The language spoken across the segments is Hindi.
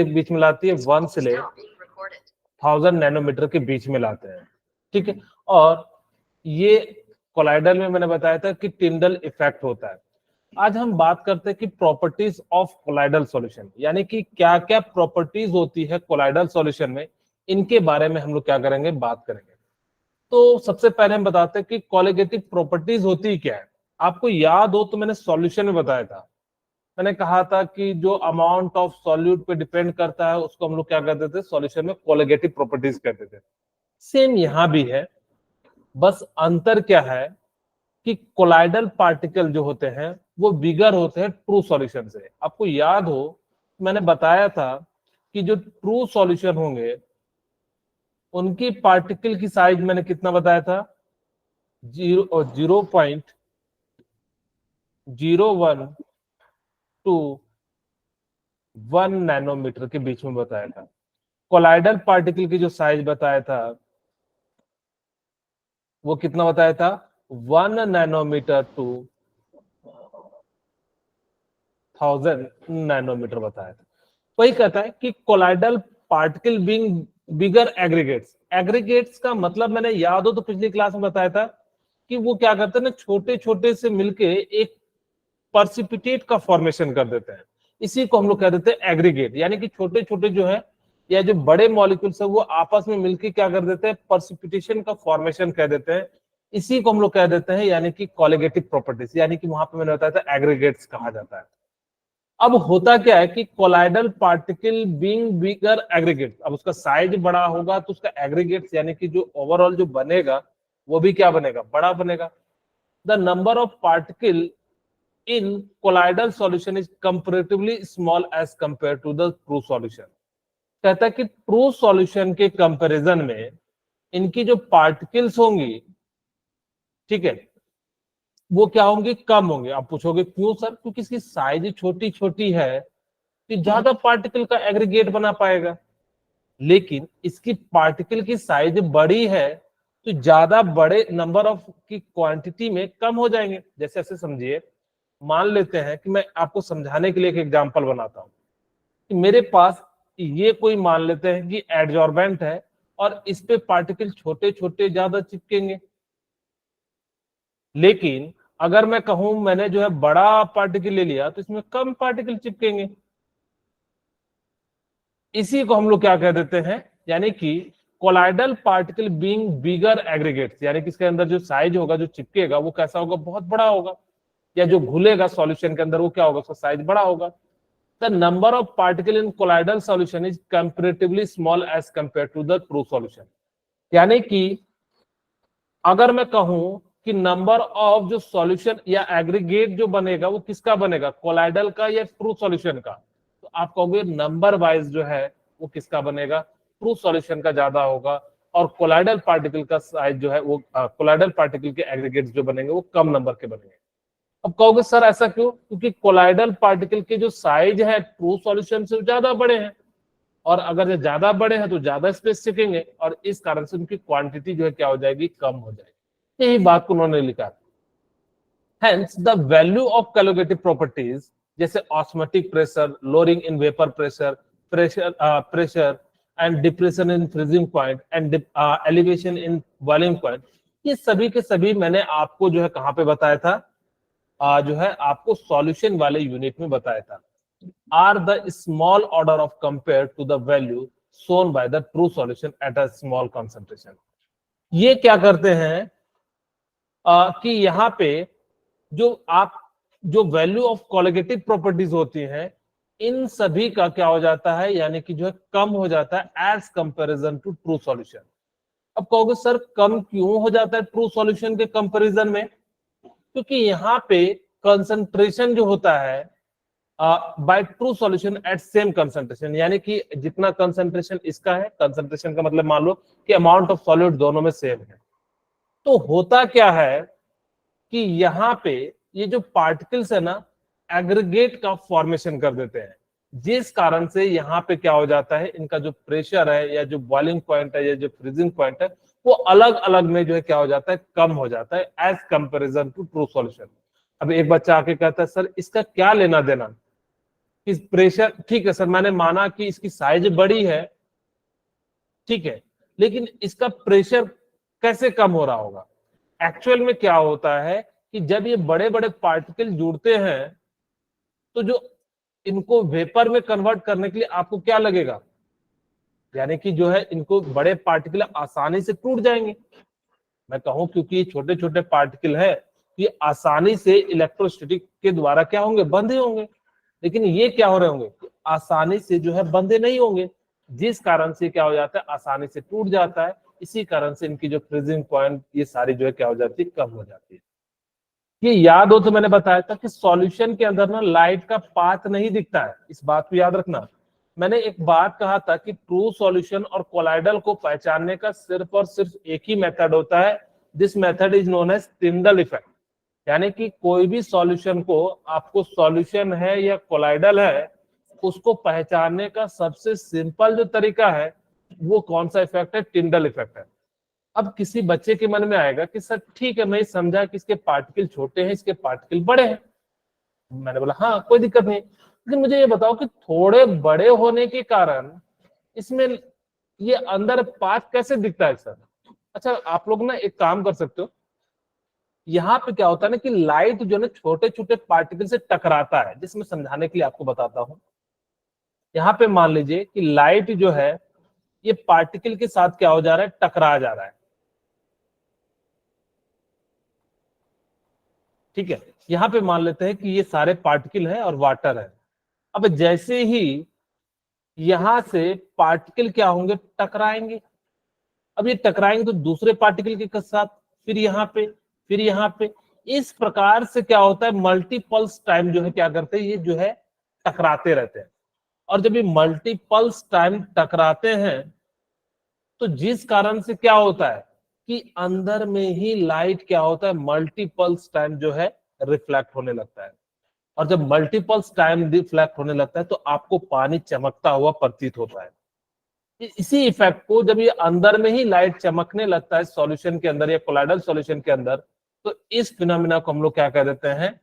बीच में लाती है 1 से ले 1000 नैनोमीटर के बीच में लाते हैं, ठीक है। और ये कोलाइडल में मैंने बताया था कि टिंडल इफेक्ट होता है। आज हम बात करते हैं कि प्रॉपर्टीज ऑफ कोलाइडल सॉल्यूशन, यानी कि क्या क्या प्रॉपर्टीज होती है कोलाइडल सॉल्यूशन में, इनके बारे में हम लोग क्या करेंगे, बात करेंगे। तो सबसे पहले हम बताते हैं कि कोलिगेटिव प्रॉपर्टीज होती क्या है। आपको याद हो तो मैंने सॉल्यूशन में बताया था, मैंने कहा था कि जो अमाउंट ऑफ सॉल्यूट पे डिपेंड करता है उसको हम लोग क्या कहते थे, सॉल्यूशन में कोलिगेटिव प्रॉपर्टीज कहते थे। सेम यहां भी है, बस अंतर क्या है कि कोलाइडल पार्टिकल जो होते हैं वो बिगर होते हैं ट्रू सॉल्यूशन से। आपको याद हो मैंने बताया था कि जो ट्रू सॉल्यूशन होंगे उनकी पार्टिकल की साइज मैंने कितना बताया था, 0.01 टू 1 नैनोमीटर के बीच में बताया था। कोलाइडल पार्टिकल की जो साइज बताया था वो कितना बताया था, 1 नैनोमीटर टू 1000 नैनोमीटर बताया था। वही कहता है कि कोलाइडल पार्टिकल बीइंग बिगर एग्रीगेट्स। एग्रीगेट्स का मतलब मैंने याद हो तो पिछली क्लास में बताया था कि वो क्या करते हैं ना, छोटे छोटे से मिलके एक पर्सिपिटेट का फॉर्मेशन कर देते हैं। इसी को हम लोग कह देते हैं एग्रीगेट, यानी कि छोटे छोटे जो है या जो बड़े मॉलिक्यूल्स है वो आपस में मिलकर क्या कर देते हैं, पर्सिपिटेशन का फॉर्मेशन कह देते हैं। इसी को हम लोग कह देते हैं यानी कि कोलिगेटिव प्रॉपर्टीज, यानी कि वहां पे मैंने बताया था एग्रीगेट्स कहा जाता है। अब होता क्या है कि कोलाइडल पार्टिकल बीइंग बिगर एग्रीगेट, अब उसका साइज बड़ा होगा तो उसका एग्रीगेट्स यानी कि जो ओवरऑल जो बनेगा वो भी क्या बनेगा, बड़ा बनेगा। The number of particle in colloidal solution is comparatively small as compared to the true solution। कहता है कि ट्रू सॉल्यूशन के कंपैरिजन में इनकी जो पार्टिकल्स होंगी, ठीक है, वो क्या होंगे, कम होंगे। आप पूछोगे क्यों सर, क्योंकि इसकी साइज छोटी छोटी है तो ज्यादा पार्टिकल का एग्रीगेट बना पाएगा। लेकिन इसकी पार्टिकल की साइज बड़ी है तो ज्यादा बड़े नंबर ऑफ की क्वांटिटी में कम हो जाएंगे। जैसे ऐसे समझिए, मान लेते हैं कि मैं आपको समझाने के लिए एक एग्जांपल बनाता हूं कि मेरे पास ये कोई मान लेते हैं कि एडजॉर्बेंट है और इस पे पार्टिकल छोटे छोटे ज्यादा चिपकेंगे। लेकिन अगर मैं कहूं मैंने जो है बड़ा पार्टिकल ले लिया तो इसमें कम पार्टिकल चिपकेंगे। इसी को हम लोग क्या कह देते हैं, यानी कि कोलाइडल पार्टिकल बीइंग बिगर एग्रीगेट्स, यानी कि इसके अंदर जो साइज होगा, जो चिपकेगा वो कैसा होगा, बहुत बड़ा होगा। या जो घुलेगा सॉल्यूशन के अंदर वो क्या होगा, उसका साइज बड़ा होगा। The number of particle in colloidal solution is comparatively small as compare to the true solution. यानी कि अगर मैं कहूं कि नंबर ऑफ जो सॉल्यूशन या एग्रीगेट जो बनेगा वो किसका बनेगा, कोलाइडल का या ट्रू सॉल्यूशन का, तो आप कहोगे नंबर वाइज जो है वो किसका बनेगा, ट्रू सॉल्यूशन का ज्यादा होगा। और कोलाइडल पार्टिकल का साइज जो है वो कोलाइडल पार्टिकल के एग्रीगेट्स जो बनेंगे वो कम नंबर के बनेंगे। अब कहोगे सर ऐसा क्यों, क्योंकि कोलाइडल पार्टिकल के जो साइज है ट्रू सॉल्यूशन से ज्यादा बड़े हैं, और अगर ये ज्यादा बड़े हैं तो ज्यादा स्पेस चिपेंगे और इस कारण से उनकी क्वांटिटी जो है क्या हो जाएगी, कम हो जाएगी। यही बात को उन्होंने लिखा। Hence the value of colligative properties जैसे osmotic pressure, lowering in vapour pressure, pressure and depression in freezing point and elevation in boiling point, ये सभी के सभी मैंने आपको जो है कहां पे बताया था, जो है आपको सॉल्यूशन वाले यूनिट में बताया था। Are the small order of compare to the value shown by the true solution at a small concentration. ये क्या करते हैं कि यहाँ पे जो आप जो वैल्यू ऑफ कोलिगेटिव प्रॉपर्टीज होती हैं इन सभी का क्या हो जाता है, यानी कि जो है कम हो जाता है as comparison to true solution. अब कहोगे सर कम क्यों हो जाता है ट्रू सॉल्यूशन के कंपैरिजन में, क्योंकि यहाँ पे कंसंट्रेशन जो होता है by true solution eight same concentration, यानी कि जितना कंसंट्रेशन इसका है, कंसंट्रेशन का मतलब मान लो कि अमाउंट ऑफ सॉल्यूट दोनों में सेम है, तो होता क्या है कि यहाँ पे ये जो पार्टिकल्स है ना एग्रीगेट का फॉर्मेशन कर देते हैं, जिस कारण से यहाँ पे क्या हो जाता है, इनका जो प्रेशर है या जो बॉइलिंग पॉइंट है या जो फ्रीजिंग पॉइंट है वो अलग अलग में जो है क्या हो जाता है, कम हो जाता है as comparison to true solution. अब एक बच्चा आके कहता है सर इसका क्या लेना देना, इस प्रेशर, ठीक है सर, मैंने माना कि इसकी साइज बड़ी है, ठीक है, लेकिन इसका प्रेशर कैसे कम हो रहा होगा? एक्चुअल में क्या होता है कि जब ये बड़े बड़े पार्टिकल जुड़ते हैं तो जो इनको वेपर में कन्वर्ट करने के लिए आपको क्या लगेगा, यानी कि जो है इनको बड़े पार्टिकल आसानी से टूट जाएंगे। मैं कहूं क्योंकि ये छोटे छोटे पार्टिकल है, ये आसानी से इलेक्ट्रोस्टैटिक के द्वारा क्या होंगे, बंधे होंगे। लेकिन ये क्या हो रहे होंगे, आसानी से जो है बंधे नहीं होंगे, जिस कारण से क्या हो जाता है, आसानी से टूट जाता है। इसी कारण से इनकी जो फ्रीजिंग पॉइंट ये सारी जो है क्या हो जाती है, कम हो जाती है। ये याद हो तो मैंने बताया था कि सॉल्यूशन के अंदर ना लाइट का पाथ नहीं दिखता है, इस बात को याद रखना। मैंने एक बात कहा था कि ट्रू सॉल्यूशन और कोलाइडल को पहचानने का सिर्फ और सिर्फ एक ही मेथड होता है, this method is known as Tyndall effect. यानी कि कोई भी सॉल्यूशन को आपको सॉल्यूशन है या कोलाइडल है, उसको पहचानने का सबसे सिंपल जो तरीका है वो कौन सा इफेक्ट है, टिंडल इफेक्ट है। अब किसी बच्चे के मन में आएगा कि सर ठीक है, मैं समझा कि इसके पार्टिकल छोटे हैं, इसके पार्टिकल बड़े हैं। मैंने बोला हाँ कोई दिक्कत नहीं, लेकिन मुझे ये बताओ कि थोड़े बड़े होने के कारण इसमें ये अंदर पाथ कैसे दिखता है सर? अच्छा आप लोग ना एक काम कर सकते हो, यहाँ पे क्या होता है ना कि लाइट जो है ना छोटे छोटे पार्टिकल से टकराता है, जिसमें समझाने के लिए आपको बताता हूँ। यहाँ पे मान लीजिए कि लाइट जो है ये पार्टिकल के साथ क्या हो जा रहा है, टकरा जा रहा है, ठीक है। यहाँ पे मान लेते हैं कि ये सारे पार्टिकल है और वाटर है। अब जैसे ही यहां से पार्टिकल क्या होंगे, टकराएंगे। अब ये टकराएंगे तो दूसरे पार्टिकल के साथ, फिर यहाँ पे, फिर यहाँ पे, इस प्रकार से क्या होता है, मल्टीपल्स टाइम जो है क्या करते हैं, ये जो है टकराते रहते हैं। और जब ये मल्टीपल्स टाइम टकराते हैं तो जिस कारण से क्या होता है कि अंदर में ही लाइट क्या होता है, मल्टीपल्स टाइम जो है रिफ्लेक्ट होने लगता है। और जब मल्टीपल्स टाइम रिफ्लेक्ट होने लगता है तो आपको पानी चमकता हुआ प्रतीत होता है। इसी इफेक्ट को जब ये अंदर में ही लाइट चमकने लगता है सॉल्यूशन के अंदर या कोलाइडल सॉल्यूशन के अंदर, तो इस फिनोमिना को हम लोग क्या कह देते हैं,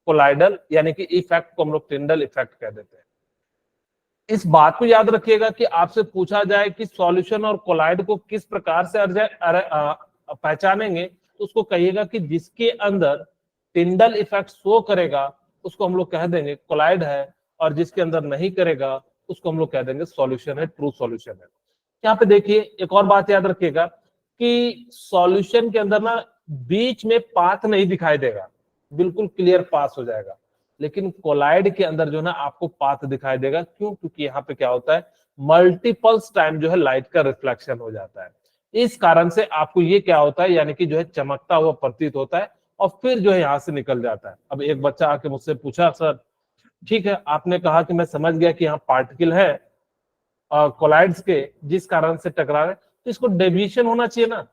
कोलाइडल, यानी कि इफेक्ट को हम लोग टिंडल इफेक्ट कह देते हैं। इस बात को याद रखिएगा कि आपसे पूछा जाए कि सॉल्यूशन और कोलाइड को किस प्रकार से पहचानेंगे, तो उसको कहिएगा कि जिसके अंदर टिंडल इफेक्ट शो करेगा उसको हम लोग कह देंगे कोलाइड है, और जिसके अंदर नहीं करेगा उसको हम लोग कह देंगे सॉल्यूशन है, ट्रू सॉल्यूशन है। यहाँ पे देखिए एक और बात याद रखिएगा कि सॉल्यूशन के अंदर ना बीच में पाथ नहीं दिखाई देगा, बिल्कुल क्लियर पास हो जाएगा। लेकिन कोलाइड के अंदर जो है ना आपको पाथ दिखाई देगा, क्यों? क्योंकि यहाँ पे क्या होता है, मल्टीपल्स टाइम जो है लाइट का रिफ्लेक्शन हो जाता है। इस कारण से आपको ये क्या होता है, यानी कि जो है चमकता हुआ प्रतीत होता है और फिर जो है यहाँ से निकल जाता है। अब एक बच्चा आके मुझसे पूछा, सर ठीक है आपने कहा कि मैं समझ गया कि यहाँ पार्टिकल है कोलाइड्स के जिस कारण से टकरा रहे, तो इसको डेविएशन होना चाहिए ना।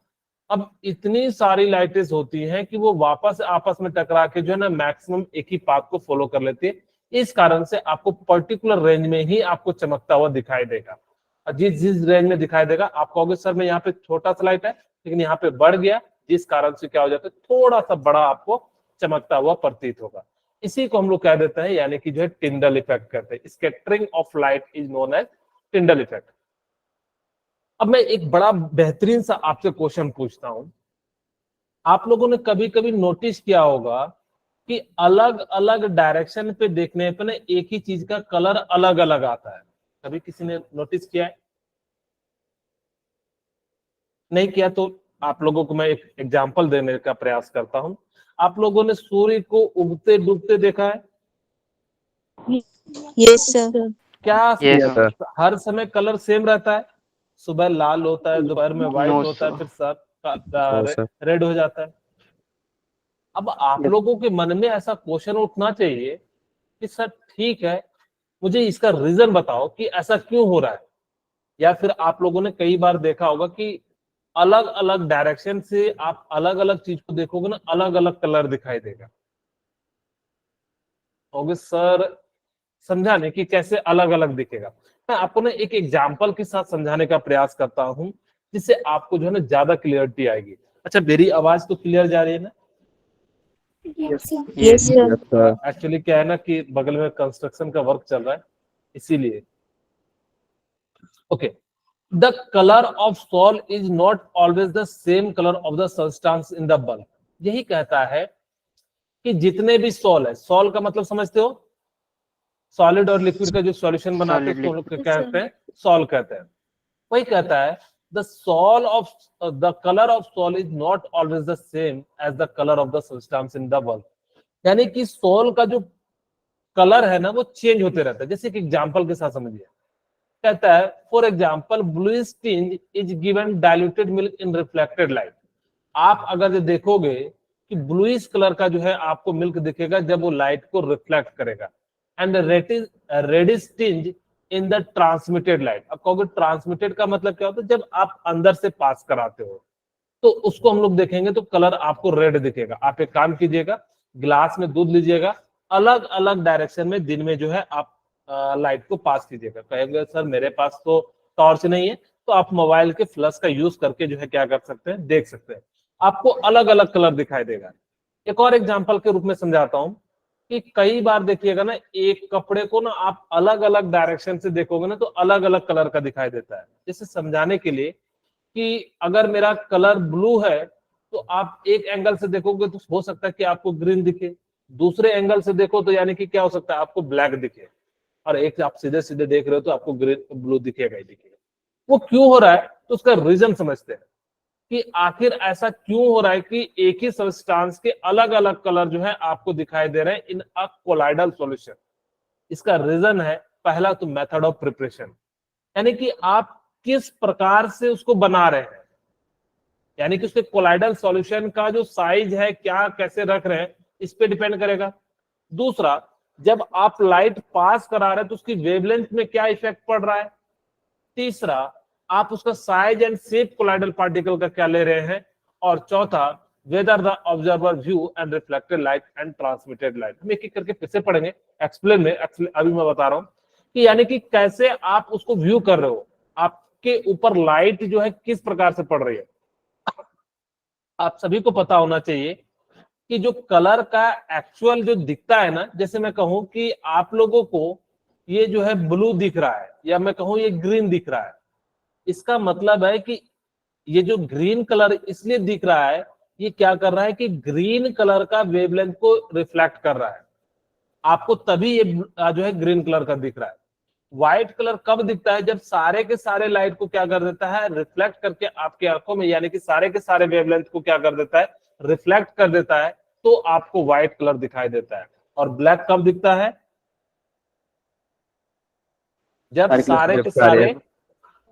अब इतनी सारी लाइटें होती हैं कि वो वापस आपस में टकरा के जो है ना मैक्सिमम एक ही पाथ को फॉलो कर लेती है। इस कारण से आपको पर्टिकुलर रेंज में ही आपको चमकता हुआ दिखाई देगा। जिस जिस रेंज में दिखाई देगा आप कहोगे सर मैं यहाँ पे छोटा सा लाइट है लेकिन यहाँ पे बढ़ गया, जिस कारण से क्या हो जाता है, थोड़ा सा बड़ा आपको चमकता हुआ प्रतीत होगा। इसी को हम लोग कह देते हैं, यानी कि जो है टिंडल इफेक्ट कहते हैं। Scattering of light is known as Tyndall effect. अब मैं एक बड़ा बेहतरीन सा आपसे क्वेश्चन पूछता हूं, आप लोगों ने कभी कभी नोटिस किया होगा कि अलग अलग डायरेक्शन पे देखने पे ना एक ही चीज का कलर अलग अलग आता है? कभी किसी ने नोटिस किया है? नहीं किया तो आप लोगों को मैं एक एग्जांपल देने का प्रयास करता हूं। आप लोगों ने सूर्य को उगते डूबते देखा है? Yes sir. क्या Yes, sir. हर समय कलर सेम रहता है? सुबह लाल होता है, दोपहर में व्हाइट No, होता है, sir. फिर No, sir. रेड हो जाता है। अब आप लोगों के मन में ऐसा क्वेश्चन उठना चाहिए कि सर ठीक है मुझे इसका रीजन बताओ कि ऐसा क्यों हो रहा है। या फिर आप लोगों ने कई बार देखा होगा कि अलग अलग डायरेक्शन से आप अलग अलग चीज को देखोगे ना, अलग अलग कलर दिखाई देगा। होगे सर समझाने की कैसे अलग अलग दिखेगा। मैं आपको ना एक एग्जांपल के साथ समझाने का प्रयास करता हूं जिससे आपको जो है ना ज्यादा क्लियरिटी आएगी। अच्छा मेरी आवाज तो क्लियर जा रही है ना? Yes sir. एक्चुअली क्या है ना कि बगल में कंस्ट्रक्शन का वर्क चल रहा है, इसीलिए। Okay, the colour of sol is not always the same colour of the substance in the bulb. यही कहता है कि जितने भी सॉल है, सॉल का मतलब समझते हो, सॉलिड और लिक्विड का जो सॉल्यूशन बनाते हैं उसको हम लोग क्या कहते हैं, सॉल कहते हैं। वही कहता है the sol of the colour of sol is not always the same as the colour of the substance in the bulb. यानी कि सॉल का जो कलर है ना वो चेंज होते रहता है। जैसे कि एग्जांपल के साथ समझिए, कहता है for example bluish tinge is given diluted milk in reflected light. आप अगर जो देखोगे कि ब्लूइश कलर का जो है आपको मिल्क दिखेगा जब वो लाइट को रिफ्लेक्ट करेगा, and reddish tinge in the transmitted light. अब कहोगे ट्रांसमिटेड का मतलब क्या होता है, जब आप अंदर से पास कराते हो तो उसको हम लोग देखेंगे तो कलर आपको रेड दिखेगा। आप एक काम कीजिएगा, ग्लास में दूध लीजिएगा, अलग अलग डायरेक्शन में दिन में जो है आप लाइट को पास कीजिएगा। कहेंगे सर मेरे पास तो टॉर्च नहीं है, तो आप मोबाइल के फ्लैश का यूज करके जो है क्या कर सकते हैं, देख सकते हैं, आपको अलग अलग कलर दिखाई देगा। एक और एग्जांपल के रूप में समझाता हूं कि कई बार देखिएगा ना, एक कपड़े को ना आप अलग अलग डायरेक्शन से देखोगे ना तो अलग अलग कलर का दिखाई देता है। जैसे समझाने के लिए कि अगर मेरा कलर ब्लू है तो आप एक एंगल से देखोगे तो हो सकता है कि आपको ग्रीन दिखे, दूसरे एंगल से देखो तो यानी कि क्या हो सकता है, आपको ब्लैक दिखे, और एक आप सीधे सीधे देख रहे हो तो आपको ग्रीन ब्लू दिखेगा ही दिखेगा। वो क्यों हो रहा है, तो उसका रीजन समझते हैं कि आखिर ऐसा क्यों हो रहा है कि एक ही सब्सटेंस के अलग अलग कलर जो है आपको दिखाई दे रहे हैं इन अ कोलाइडल सॉल्यूशन। इसका रीजन है पहला तो मेथड ऑफ प्रिपरेशन, यानी कि आप किस प्रकार से उसको बना रहे हैं, यानी कि उसके कोलाइडल सॉल्यूशन का जो साइज है क्या कैसे रख रहे हैं इस पे डिपेंड करेगा। दूसरा, जब आप लाइट पास करा रहे हैं तो उसकी वेवलेंथ में क्या इफेक्ट पड़ रहा है। तीसरा, आप उसका size and shape colloidal particle का क्या ले रहे हैं। और चौथा, whether the observer view and reflected light and transmitted light. हम एक एक करके फिर से पढ़ेंगे एक्सप्लेन में, अभी मैं बता रहा हूं कि यानी कि कैसे आप उसको व्यू कर रहे हो, आपके ऊपर लाइट जो है किस प्रकार से पड़ रही है। आप सभी को पता होना चाहिए कि जो कलर का एक्चुअल जो दिखता है ना, जैसे मैं कहूं कि आप लोगों को ये जो है ब्लू दिख रहा है या मैं कहूं ये ग्रीन दिख रहा है, इसका मतलब है कि ये जो ग्रीन कलर इसलिए दिख रहा है, ये क्या कर रहा है कि ग्रीन कलर का वेवलेंथ को रिफ्लेक्ट कर रहा है, आपको तभी ये जो है ग्रीन कलर का दिख रहा है। व्हाइट कलर कब दिखता है, जब सारे के सारे लाइट को क्या कर देता है, रिफ्लेक्ट करके आपके आंखों में, यानी कि सारे के सारे वेवलेंथ को क्या कर देता है, रिफ्लेक्ट कर देता है, तो आपको व्हाइट कलर दिखाई देता है। और ब्लैक कब दिखता है, जब सारे के सारे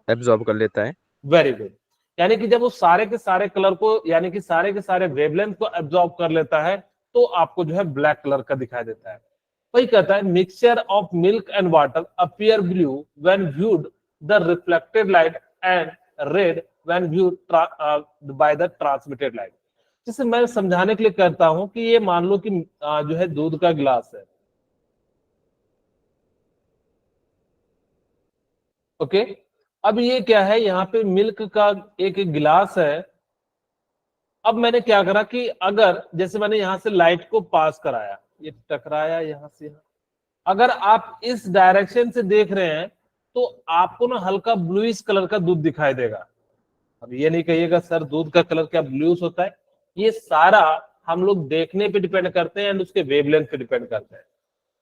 एब्जॉर्ब कर लेता है। वेरी गुड, यानी कि जब वो सारे के सारे कलर को, यानी कि सारे के सारे वेवलेंथ को एब्जॉर्ब कर लेता है तो आपको जो है ब्लैक कलर का दिखाई देता है। वही कहता है mixture of milk and water appear blue when viewed the reflected light and red when viewed by the transmitted light. जैसे मैं समझाने के लिए कहता हूं कि ये मान लो कि जो है दूध का गिलास है, ओके। अब ये क्या है, यहाँ पे मिल्क का एक गिलास है। अब मैंने क्या करा कि अगर जैसे मैंने यहां से लाइट को पास कराया, ये टकराया यहां से यहाँ, अगर आप इस डायरेक्शन से देख रहे हैं तो आपको ना हल्का ब्लूइश कलर का दूध दिखाई देगा। अब ये नहीं कहिएगा सर दूध का कलर क्या ब्लूइश होता है, ये सारा हम लोग देखने पे डिपेंड करते हैं एंड उसके वेवलेंथ पे डिपेंड करते हैं।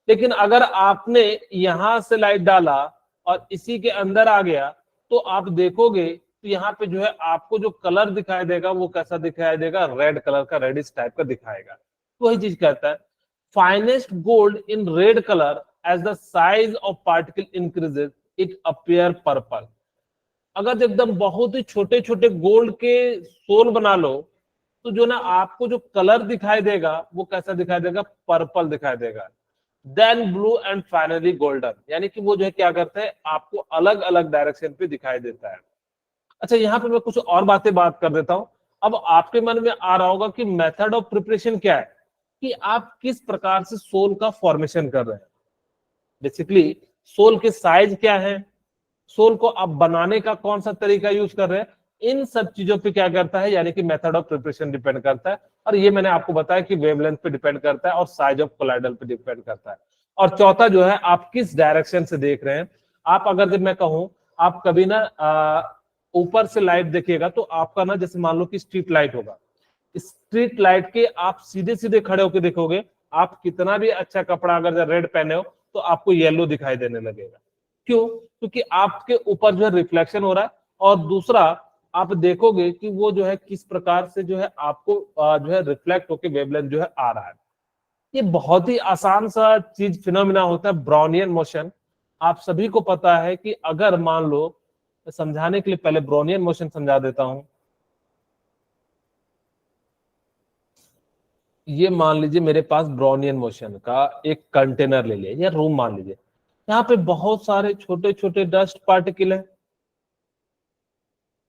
लेकिन अगर आपने यहां से लाइट डाला और इसी के अंदर आ गया तो आप देखोगे तो यहाँ पे जो है आपको जो कलर दिखाई देगा वो कैसा दिखाई देगा, रेड कलर का, रेडिश टाइप का दिखाएगा। तो वही चीज कहता है finest gold in red colour as the size of particle increases it appear purple. अगर एकदम बहुत ही छोटे छोटे गोल्ड के सोल बना लो तो जो ना आपको जो कलर दिखाई देगा वो कैसा दिखाई देगा, पर्पल दिखाई देगा। Then blue and finally golden, यानी कि वो जो है क्या करते हैं आपको अलग अलग डायरेक्शन पे दिखाई देता है। अच्छा, यहाँ पे मैं कुछ और बात कर देता हूं। अब आपके मन में आ रहा होगा कि मेथड ऑफ प्रिपरेशन क्या है, कि आप किस प्रकार से सोल का फॉर्मेशन कर रहे हैं। बेसिकली सोल के साइज क्या है, सोल को आप बनाने का कौन सा तरीका यूज कर रहे हैं, इन सब चीजों पे क्या करता है, यानी कि मेथड ऑफ प्रिपरेशन डिपेंड करता है। और ये मैंने आपको बताया कि वेवलेंथ पे डिपेंड करता है और साइज ऑफ कोलाइडल पे डिपेंड करता है। और चौथा जो है, आप किस डायरेक्शन से देख रहे हैं। आप अगर जब मैं कहूं, आप कभी ना ऊपर से लाइट देखिएगा तो आपका ना, जैसे मान लो कि स्ट्रीट लाइट होगा, स्ट्रीट लाइट के आप सीधे सीधे खड़े होकर देखोगे, आप कितना भी अच्छा कपड़ा अगर रेड पहने हो तो आपको येलो दिखाई देने लगेगा। क्यों? क्योंकि आपके ऊपर जो है रिफ्लेक्शन हो रहा है। और दूसरा, आप देखोगे कि वो जो है किस प्रकार से जो है आपको जो है रिफ्लेक्ट होकर वेवलेंथ जो है आ रहा है। ये बहुत ही आसान सा चीज फिनोमिना होता है ब्राउनियन मोशन। आप सभी को पता है कि अगर मान लो, समझाने के लिए पहले ब्राउनियन मोशन समझा देता हूं। ये मान लीजिए मेरे पास ब्राउनियन मोशन का एक कंटेनर ले लिया या रूम मान लीजिए, यहाँ पे बहुत सारे छोटे छोटे डस्ट पार्टिकल हैं।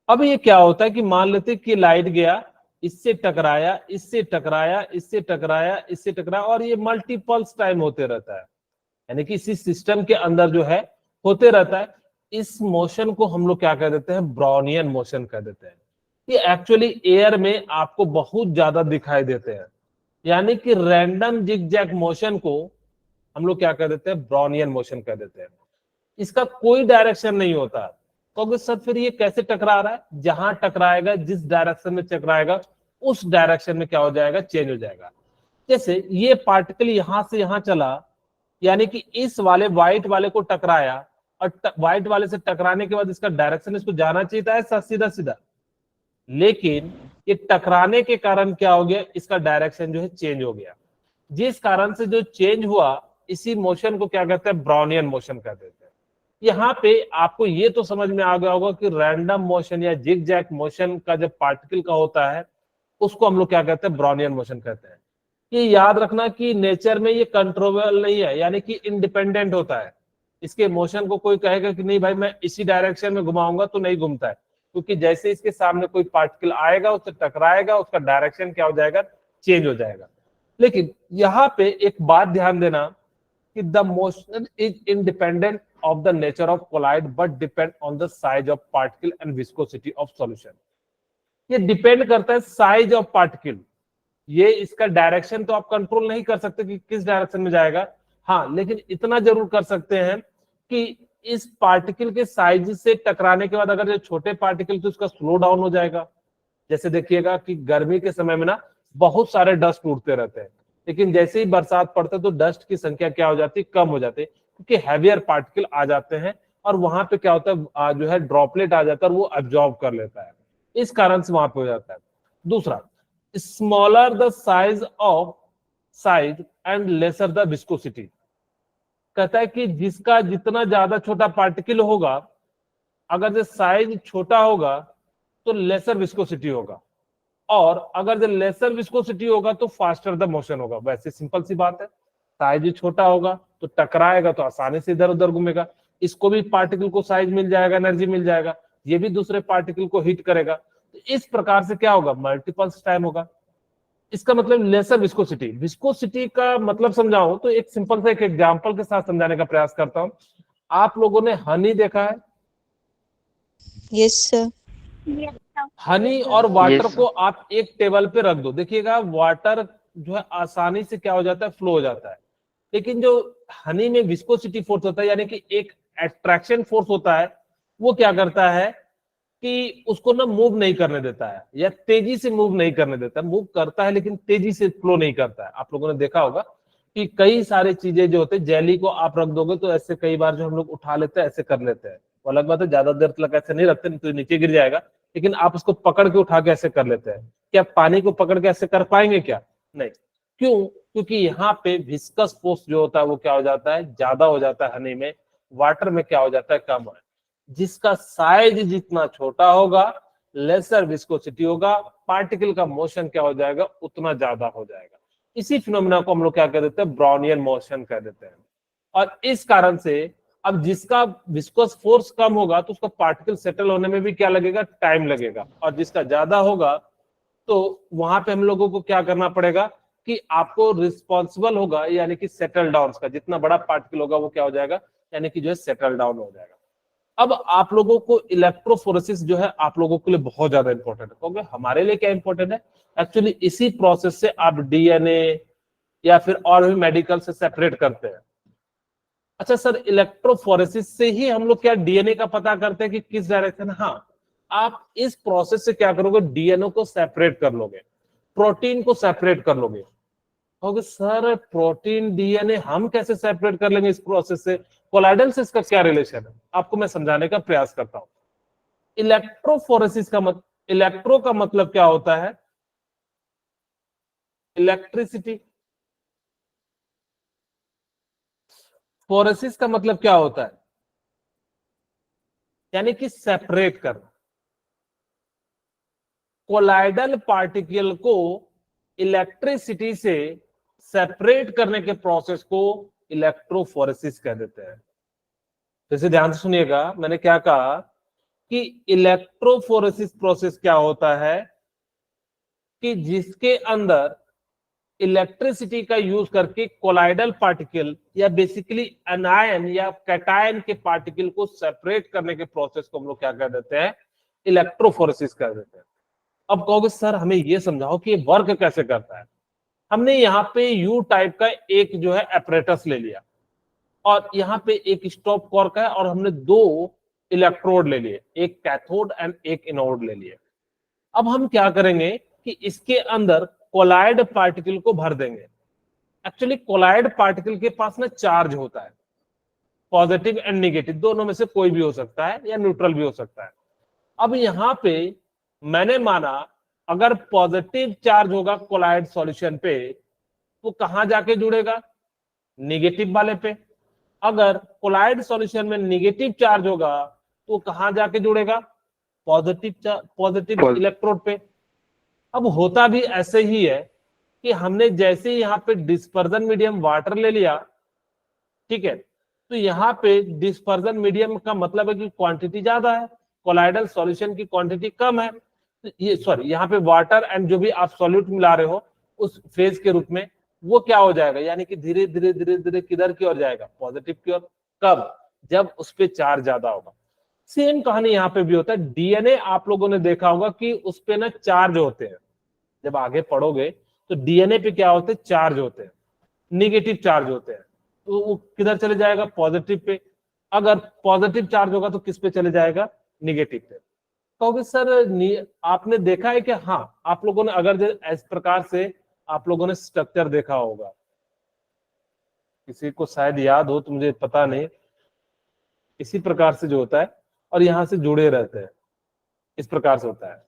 अब ये क्या होता है कि मान लेते कि लाइट गया, इससे टकराया, इससे टकराया, इससे टकराया, इससे टकराया, और ये मल्टीपल्स टाइम होते रहता है, यानी कि इसी सिस्टम के अंदर जो है होते रहता है। इस मोशन को हम लोग क्या कह देते हैं? ब्राउनियन मोशन कह देते हैं। ये एक्चुअली एयर में आपको बहुत ज्यादा दिखाई देते हैं, यानी कि रैंडम जिगजैग मोशन को हम लोग क्या कह देते हैं? ब्राउनियन मोशन कह देते हैं। इसका कोई डायरेक्शन नहीं होता। तो सर फिर ये कैसे टकरा रहा है? जहां टकराएगा, जिस डायरेक्शन में टकराएगा, उस डायरेक्शन में क्या हो जाएगा? चेंज हो जाएगा। जैसे ये पार्टिकल यहां से यहां चला, यानी कि इस वाले व्हाइट वाले को टकराया, और व्हाइट वाले से टकराने के बाद इसका डायरेक्शन इसको जाना चाहिए था ऐसा सीधा सीधा, लेकिन ये टकराने के कारण क्या हो गया? इसका डायरेक्शन जो है चेंज हो गया। जिस कारण से जो चेंज हुआ, इसी मोशन को क्या कहते हैं? ब्राउनियन मोशन कहते हैं। यहाँ पे आपको ये तो समझ में आ गया होगा कि रैंडम मोशन या जिगजैग मोशन का जब पार्टिकल का होता है, उसको हम लोग क्या कहते हैं? ब्राउनियन मोशन कहते हैं। ये याद रखना कि नेचर में ये कंट्रोलेबल नहीं है, यानी कि इंडिपेंडेंट होता है। इसके मोशन को कोई कहेगा कि नहीं भाई मैं इसी डायरेक्शन में घुमाऊंगा, तो नहीं घूमता है, क्योंकि जैसे इसके सामने कोई पार्टिकल आएगा, उससे टकराएगा, उसका डायरेक्शन क्या हो जाएगा? चेंज हो जाएगा। लेकिन यहाँ पे एक बात ध्यान देना कि the motion is independent of the nature of collide but depend on the size of particle and viscosity of solution। ये डिपेंड करता है साइज ऑफ पार्टिकल। ये इसका डायरेक्शन तो आप कंट्रोल नहीं कर सकते कि किस डायरेक्शन में जाएगा, हाँ, लेकिन इतना जरूर कर सकते हैं कि इस पार्टिकल के साइज से टकराने के बाद अगर जो छोटे पार्टिकल तो उसका स्लो डाउन हो जाएगा। जैसे देखिएगा कि गर्मी के समय में ना बहुत सारे डस्ट उड़ते रहते हैं, लेकिन जैसे ही बरसात पड़ता है तो डस्ट की संख्या क्या हो जाती है? कम हो जाती है, क्योंकि हैवियर पार्टिकल आ जाते हैं और वहां पे क्या होता है? जो है ड्रॉपलेट आ जाता है और वो एब्जॉर्ब कर लेता है, इस कारण से वहां पे हो जाता है। दूसरा, smaller the size and lesser the viscosity. कहता है कि जिसका जितना ज्यादा छोटा पार्टिकल होगा, अगर जो साइज छोटा होगा तो लेसर विस्कोसिटी होगा, और अगर जो लेसर विस्कोसिटी होगा तो फास्टर द मोशन होगा। वैसे सिंपल सी बात है, साइज छोटा होगा तो टकराएगा तो आसानी से इधर उधर घूमेगा, इसको भी पार्टिकल को साइज मिल जाएगा, एनर्जी मिल जाएगा, ये भी दूसरे पार्टिकल को हिट करेगा, तो इस प्रकार से क्या होगा? मल्टीपल्स टाइम होगा। इसका मतलब लेसर विस्कोसिटी। विस्कोसिटी का मतलब समझाऊं तो एक सिंपल सा एक एग्जांपल के साथ समझाने का प्रयास करता हूं। आप लोगों ने हनी देखा है? Yes sir. हनी और वाटर को आप एक टेबल पे रख दो, देखिएगा वाटर जो है आसानी से क्या हो जाता है? फ्लो हो जाता है। लेकिन जो हनी में विस्कोसिटी फोर्स होता है, यानी कि एक अट्रैक्शन फोर्स होता है, वो क्या करता है कि उसको ना मूव नहीं करने देता है, या तेजी से मूव नहीं करने देता। मूव करता है लेकिन तेजी से फ्लो नहीं करता है। आप लोगों ने देखा होगा कि कई सारी चीजें जो होते हैं, जेली को आप रख दोगे तो ऐसे कई बार जो हम लोग उठा लेते हैं, ऐसे कर लेते हैं, वो अलग बात है, ज्यादा देर तक ऐसे नहीं रखते, नहीं तो नीचे गिर जाएगा, लेकिन आप उसको पकड़ के उठा के ऐसे कर लेते हैं। क्या पानी को पकड़ के ऐसे कर पाएंगे क्या? नहीं। क्यों? क्योंकि यहाँ पे विस्कस फोर्स जो होता है वो क्या हो जाता है? ज्यादा हो जाता है हनी में। वाटर में क्या हो जाता है? कम है। जिसका साइज जितना छोटा होगा, लेसर विस्कोसिटी होगा, पार्टिकल का मोशन क्या हो जाएगा? उतना ज्यादा हो जाएगा। इसी फिनोमेना को हम लोग क्या कह देते हैं? ब्राउनियन मोशन कह देते हैं। और इस कारण से अब जिसका विस्कोस फोर्स कम होगा तो उसका पार्टिकल सेटल होने में भी क्या लगेगा? टाइम लगेगा, और जिसका ज्यादा होगा तो वहां पे हम लोगों को क्या करना पड़ेगा कि आपको रिस्पॉन्सिबल होगा, यानी कि सेटल डाउन का जितना बड़ा पार्टिकल होगा वो क्या हो जाएगा? यानी कि जो है सेटल डाउन हो जाएगा। अब आप लोगों को इलेक्ट्रोफोरेसिस जो है आप लोगों के लिए बहुत ज्यादा इंपॉर्टेंट है, क्योंकि हमारे लिए क्या इंपॉर्टेंट है, एक्चुअली इसी प्रोसेस से आप डीएनए या फिर और भी मेडिकल से सेपरेट करते हैं। अच्छा सर, इलेक्ट्रोफोरेसिस से ही हम लोग क्या डीएनए का पता करते हैं कि किस डायरेक्शन? हाँ, आप इस प्रोसेस से क्या करोगे, डीएनए को सेपरेट कर लोगे, प्रोटीन को सेपरेट कर लोगे। कहोगे सर प्रोटीन डीएनए हम कैसे सेपरेट कर लेंगे इस प्रोसेस से, कोलाइडल से इसका क्या रिलेशन है? आपको मैं समझाने का प्रयास करता हूं। इलेक्ट्रोफोरेसिस का इलेक्ट्रो का मतलब क्या होता है? इलेक्ट्रिसिटी। फोरेसिस का मतलब क्या होता है? यानी कि सेपरेट करना। कोलाइडल पार्टिकल को इलेक्ट्रिसिटी से सेपरेट करने के प्रोसेस को इलेक्ट्रोफोरेसिस कह देते हैं। जैसे ध्यान से सुनिएगा, मैंने क्या कहा कि इलेक्ट्रोफोरेसिस प्रोसेस क्या होता है कि जिसके अंदर इलेक्ट्रिसिटी का यूज करके कोलाइडल पार्टिकल या बेसिकली एनायन या कैटायन के पार्टिकल को सेपरेट करने के प्रोसेस को हम लोग क्या कह देते हैं? इलेक्ट्रोफोरेसिस कह देते हैं। अब कहोगे सर हमें ये समझाओ कि ये वर्क कैसे करता है। हमने यहाँ पे यू टाइप का एक जो है एपरेटस ले लिया और यहाँ पे एक स्टॉप कॉर्क है और हमने दो इलेक्ट्रोड ले लिए, एक कैथोड एंड एक एनोड ले लिए। अब हम क्या करेंगे कि इसके अंदर कोलाइड पार्टिकल को भर देंगे। एक्चुअली कोलाइड पार्टिकल के पास ना चार्ज होता है, पॉजिटिव एंड नेगेटिव, दोनों में से कोई भी हो सकता है या न्यूट्रल भी हो सकता है। अब यहाँ पे मैंने माना अगर पॉजिटिव चार्ज होगा कोलाइड सॉल्यूशन पे तो कहां जाके जुड़ेगा? नेगेटिव वाले पे। अगर कोलाइड सॉल्यूशन में नेगेटिव चार्ज होगा तो कहां जाके जुड़ेगा? पॉजिटिव इलेक्ट्रोड पे। अब होता भी ऐसे ही है कि हमने जैसे ही यहाँ पे डिस्पर्जन मीडियम वाटर ले लिया, ठीक है, तो यहाँ पे डिस्पर्जन मीडियम का मतलब है कि क्वांटिटी ज्यादा है, कोलाइडल सॉल्यूशन की क्वांटिटी कम है। तो ये सॉरी, यहाँ पे वाटर एंड जो भी आप सॉल्यूट मिला रहे हो उस फेज के रूप में वो क्या हो जाएगा, यानी कि धीरे धीरे धीरे धीरे किधर की ओर जाएगा? पॉजिटिव की ओर। कब? जब उस पे चार्ज ज्यादा होगा। सेम कहानी यहाँ पे भी होता है। डीएनए आप लोगों ने देखा होगा कि उस पे ना चार्ज होते हैं, जब आगे पढ़ोगे तो डीएनए पे क्या होते हैं? चार्ज होते हैं, निगेटिव चार्ज होते हैं। तो वो किधर चले जाएगा? Positive pay. अगर पॉजिटिव चार्ज होगा तो किस पे चले जाएगा? निगेटिव पे। कहोगे सर आपने देखा है कि हाँ, आप लोगों ने अगर इस प्रकार से आप लोगों ने स्ट्रक्चर देखा होगा, किसी को शायद याद हो तो मुझे पता नहीं, इसी प्रकार से जो होता है और यहां से जुड़े रहते हैं, इस प्रकार से होता है,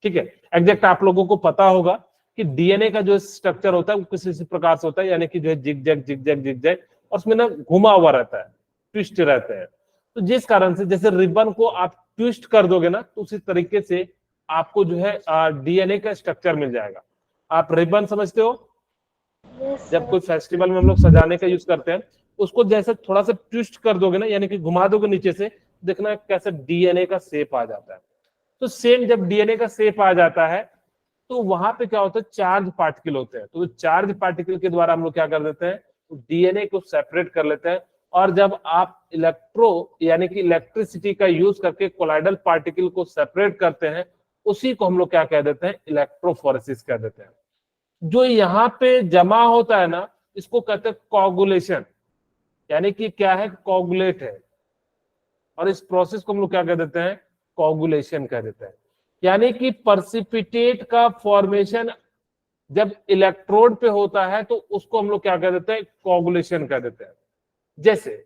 ठीक है। एग्जैक्ट आप लोगों को पता होगा कि डीएनए का जो स्ट्रक्चर होता है वो किसी इसी प्रकार से होता है, यानी कि जो है zig zag zig zag zig zag, और उसमें ना घुमा हुआ रहता है, ट्विस्ट रहते हैं। तो जिस कारण से जैसे रिबन को आप ट्विस्ट कर दोगे ना तो उसी तरीके से आपको जो है डीएनए का स्ट्रक्चर मिल जाएगा। आप रिबन समझते हो? जब कोई फेस्टिवल में हम लोग सजाने का यूज करते हैं, उसको जैसे थोड़ा सा ट्विस्ट कर दोगे ना, यानी कि घुमा दोगे नीचे से, देखना कैसे डीएनए का शेप आ जाता है। तो सेम जब डीएनए का शेप आ जाता है तो वहां पे क्या होता है? चार्ज पार्टिकल होते हैं। तो चार्ज पार्टिकल के द्वारा हम लोग क्या कर देते हैं? तो डीएनए को सेपरेट कर लेते हैं। और जब आप इलेक्ट्रो यानी कि इलेक्ट्रिसिटी का यूज करके कोलाइडल पार्टिकल को सेपरेट करते हैं, उसी को हम लोग क्या कह देते हैं? इलेक्ट्रोफोरेसिस कह देते हैं। जो यहाँ पे जमा होता है ना, इसको कहते हैं कोगुलेशन, यानी कि क्या है? कोगुलेट है। और इस प्रोसेस को हम लोग क्या कह देते हैं? कोगुलेशन कह देते हैं। यानी कि पर्सिपिटेट का फॉर्मेशन जब इलेक्ट्रोड पे होता है तो उसको हम लोग क्या कह देते हैं? कोगुलेशन कह देते हैं। जैसे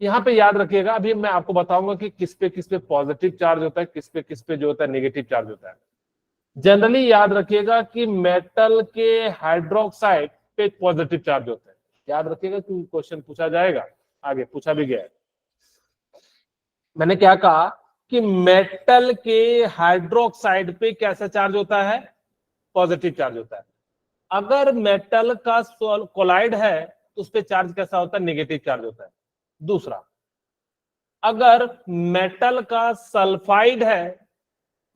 यहाँ पे याद रखिएगा, अभी मैं आपको बताऊंगा कि किस पे पॉजिटिव चार्ज होता है, किस पे जो होता है नेगेटिव चार्ज होता है। जनरली याद रखिएगा कि मेटल के हाइड्रोक्साइड पे पॉजिटिव चार्ज होता है। याद रखिएगा कि क्वेश्चन पूछा जाएगा, आगे पूछा भी गया है। मैंने क्या कहा कि मेटल के हाइड्रोक्साइड पे कैसा चार्ज होता है? पॉजिटिव चार्ज होता है। अगर मेटल का कोलाइड है तो उस पे चार्ज कैसा होता है? नेगेटिव चार्ज होता है। दूसरा, अगर मेटल का सल्फाइड है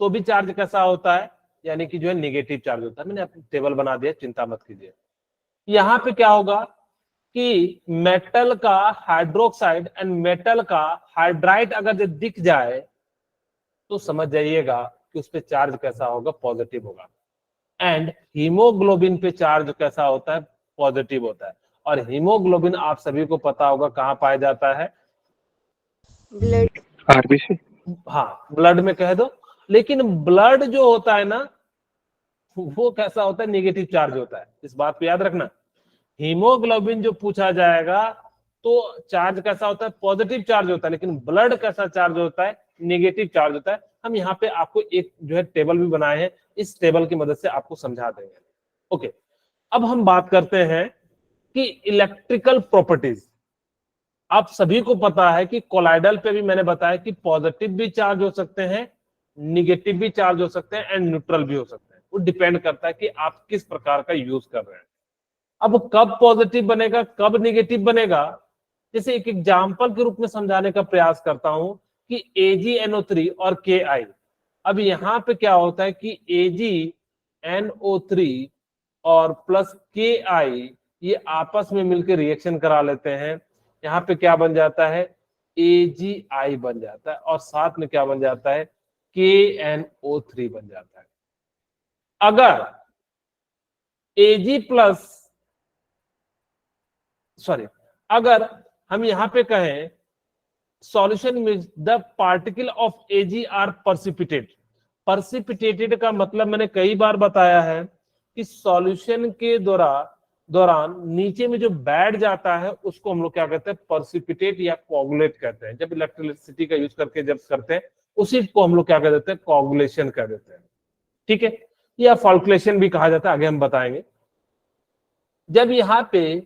तो भी चार्ज कैसा होता है? यानी कि जो है नेगेटिव चार्ज होता है। मैंने टेबल बना दिया, चिंता मत कीजिए। यहां पे क्या होगा कि मेटल का हाइड्रोक्साइड एंड मेटल का हाइड्राइड अगर जो दिख जाए तो समझ जाइएगा कि उस पे चार्ज कैसा होगा, पॉजिटिव होगा। एंड हीमोग्लोबिन पे चार्ज कैसा होता है, पॉजिटिव होता है। और हीमोग्लोबिन आप सभी को पता होगा कहाँ पाया जाता है, ब्लड। आरबीसी। हाँ ब्लड में कह दो। लेकिन ब्लड जो होता है ना वो कैसा होता है, नेगेटिव चार्ज होता है, इस बात को याद रखना। हीमोग्लोबिन जो पूछा जाएगा तो चार्ज कैसा होता है, पॉजिटिव चार्ज होता है, लेकिन ब्लड कैसा चार्ज होता है, नेगेटिव चार्ज होता है। हम यहाँ पे आपको एक जो है टेबल भी बनाए हैं, इस टेबल की मदद से आपको समझा देंगे। ओके, अब हम बात करते हैं कि इलेक्ट्रिकल प्रॉपर्टीज। आप सभी को पता है कि कोलाइडल पे भी मैंने बताया कि पॉजिटिव भी चार्ज हो सकते हैं, निगेटिव भी चार्ज हो सकते हैं एंड न्यूट्रल भी हो सकते हैं। वो डिपेंड करता है कि आप किस प्रकार का यूज कर रहे हैं। अब कब पॉजिटिव बनेगा, कब निगेटिव बनेगा, जैसे एक एग्जांपल के रूप में समझाने का प्रयास करता हूं कि AgNO3 और Ki। अब यहाँ पे क्या होता है कि AgNO3 और प्लस Ki ये आपस में मिलकर रिएक्शन करा लेते हैं। यहाँ पे क्या बन जाता है, AgI बन जाता है और साथ में क्या बन जाता है, KNO3 बन जाता है। अगर Ag प्लस अगर हम यहां पे कहें सॉल्यूशन में the particle of Ag are precipitate. Precipitated का मतलब मैंने कई बार बताया है कि सॉल्यूशन के दौरान नीचे में जो बैठ जाता है उसको हम लोग क्या कहते हैं, पर्सिपिटेट या कोगुलेट कहते हैं। जब इलेक्ट्रिसिटी का यूज करके जब करते हैं उसी को हम लोग क्या कह देते हैं, कोगुलेशन कह देते हैं। ठीक है, या फॉल्कुलेशन भी कहा जाता है, आगे हम बताएंगे। जब यहाँ पे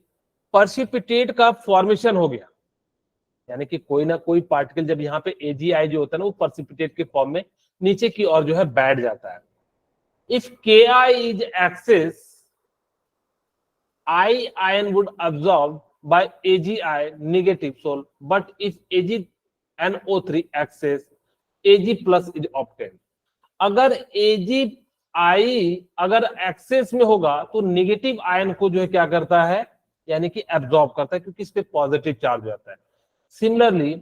पर्सिपिटेट का फॉर्मेशन हो गया, यानी कि कोई ना कोई पार्टिकल जब यहाँ पे AgI जो होता है ना वो पर्सिपिटेट के फॉर्म में नीचे की ओर जो है बैठ जाता है। If Ki is excess, I ion would absorb by AgI negative soul, but if AgNO3 excess, Ag plus is obtained। अगर AgI अगर एक्सेस में होगा तो निगेटिव आयन को जो है क्या करता है, यानी कि एब्जॉर्ब करता है, क्योंकि इस पे पॉजिटिव चार्ज आता है। सिमिलरली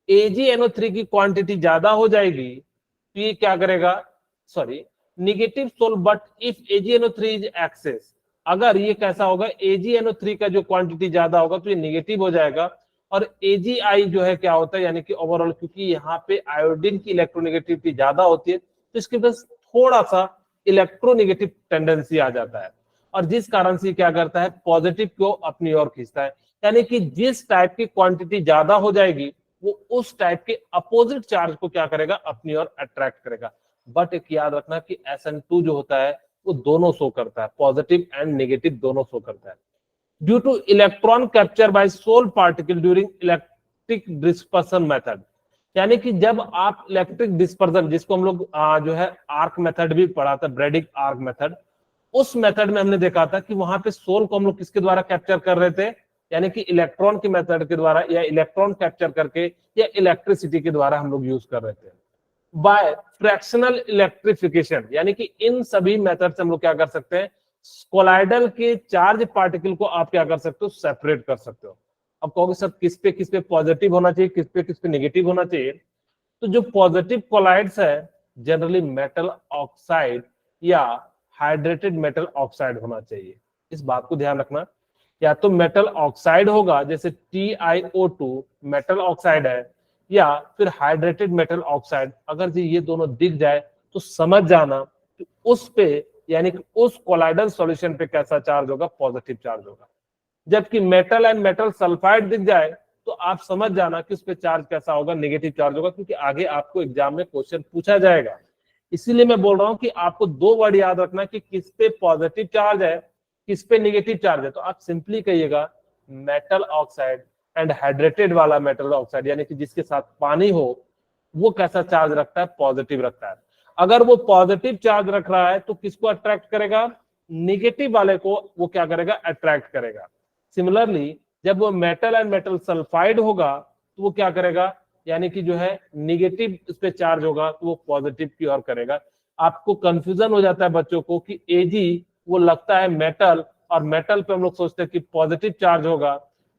AgNO3 की क्वांटिटी ज्यादा हो जाएगी तो ये क्या करेगा, negative sol, but if AgNO3 is excess, अगर ये कैसा होगा, AgNO3 का जो क्वांटिटी ज्यादा होगा तो ये निगेटिव हो जाएगा। और AgI जो है क्या होता है, यानी कि ओवरऑल, क्योंकि यहाँ पे आयोडीन की इलेक्ट्रोनेगेटिविटी ज्यादा होती है तो इसके पास थोड़ा सा इलेक्ट्रोनेगेटिव टेंडेंसी आ जाता है, और जिस कारण से क्या करता है, पॉजिटिव को अपनी ओर खींचता है। यानी कि जिस टाइप की क्वांटिटी ज्यादा हो जाएगी वो उस टाइप के अपोजिट चार्ज को क्या करेगा, अपनी ओर अट्रैक्ट करेगा। बट एक याद रखना कि SN2 जो होता है वो दोनों शो करता है, पॉजिटिव एंड नेगेटिव दोनों शो करता है। Due to electron capture by sol particle during electric dispersion method, यानी कि जब आप इलेक्ट्रिक डिस्पर्सन, जिसको हम लोग जो है आर्क मेथड भी पढ़ा था, ब्रेडिक आर्क मेथड, उस मेथड में हमने देखा था कि वहां पे सोल को हम लोग किसके द्वारा कैप्चर कर रहे थे, यानी कि इलेक्ट्रॉन के मेथड के द्वारा, या इलेक्ट्रॉन कैप्चर करके, या इलेक्ट्रिसिटी के द्वारा हम लोग यूज कर रहे थे। बाय फ्रैक्शनल इलेक्ट्रिफिकेशन, यानी कि इन सभी मेथड से हम लोग क्या कर सकते हैं, कोलाइडल के चार्ज पार्टिकल को आप क्या कर सकते हो, सेपरेट कर सकते हो। अब कहोगे सर किस पे पॉजिटिव होना चाहिए, किस पे नेगेटिव होना चाहिए। तो जो पॉजिटिव कोलाइड्स है जनरली मेटल ऑक्साइड या हाइड्रेटेड मेटल ऑक्साइड होना चाहिए, इस बात को ध्यान रखना। या तो मेटल ऑक्साइड होगा, जैसे TiO2 मेटल ऑक्साइड है, या फिर हाइड्रेटेड मेटल ऑक्साइड। अगर ये दोनों दिख जाए तो समझ जाना कि उस पे, यानी कि उस कोलाइडल सॉल्यूशन पे कैसा चार्ज होगा, पॉजिटिव चार्ज होगा। जबकि मेटल एंड मेटल सल्फाइड दिख जाए तो आप समझ जाना कि उस पे चार्ज कैसा होगा, नेगेटिव चार्ज होगा, क्योंकि आगे आपको एग्जाम में क्वेश्चन पूछा जाएगा। इसीलिए मैं बोल रहा हूं कि आपको दो वर्ड याद रखना कि किस पे पॉजिटिव चार्ज है, किस पे नेगेटिव चार्ज है। तो आप सिंपली कहिएगा मेटल ऑक्साइड एंड हाइड्रेटेड वाला मेटल ऑक्साइड, यानी कि जिसके साथ पानी हो, वो कैसा चार्ज रखता है, पॉजिटिव रखता है। अगर वो पॉजिटिव चार्ज रख रहा है तो किसको अट्रैक्ट करेगा, निगेटिव वाले को वो क्या करेगा, अट्रैक्ट करेगा। सिमिलरली जब वो मेटल एंड मेटल सल्फाइड होगा तो वो क्या करेगा, यानी कि जो है निगेटिव इस पे चार्ज होगा तो वो पॉजिटिव की ओर करेगा। आपको कंफ्यूजन हो जाता है बच्चों को कि Ag वो लगता है मेटल, और मेटल पे हम लोग सोचते हैं कि पॉजिटिव चार्ज होगा,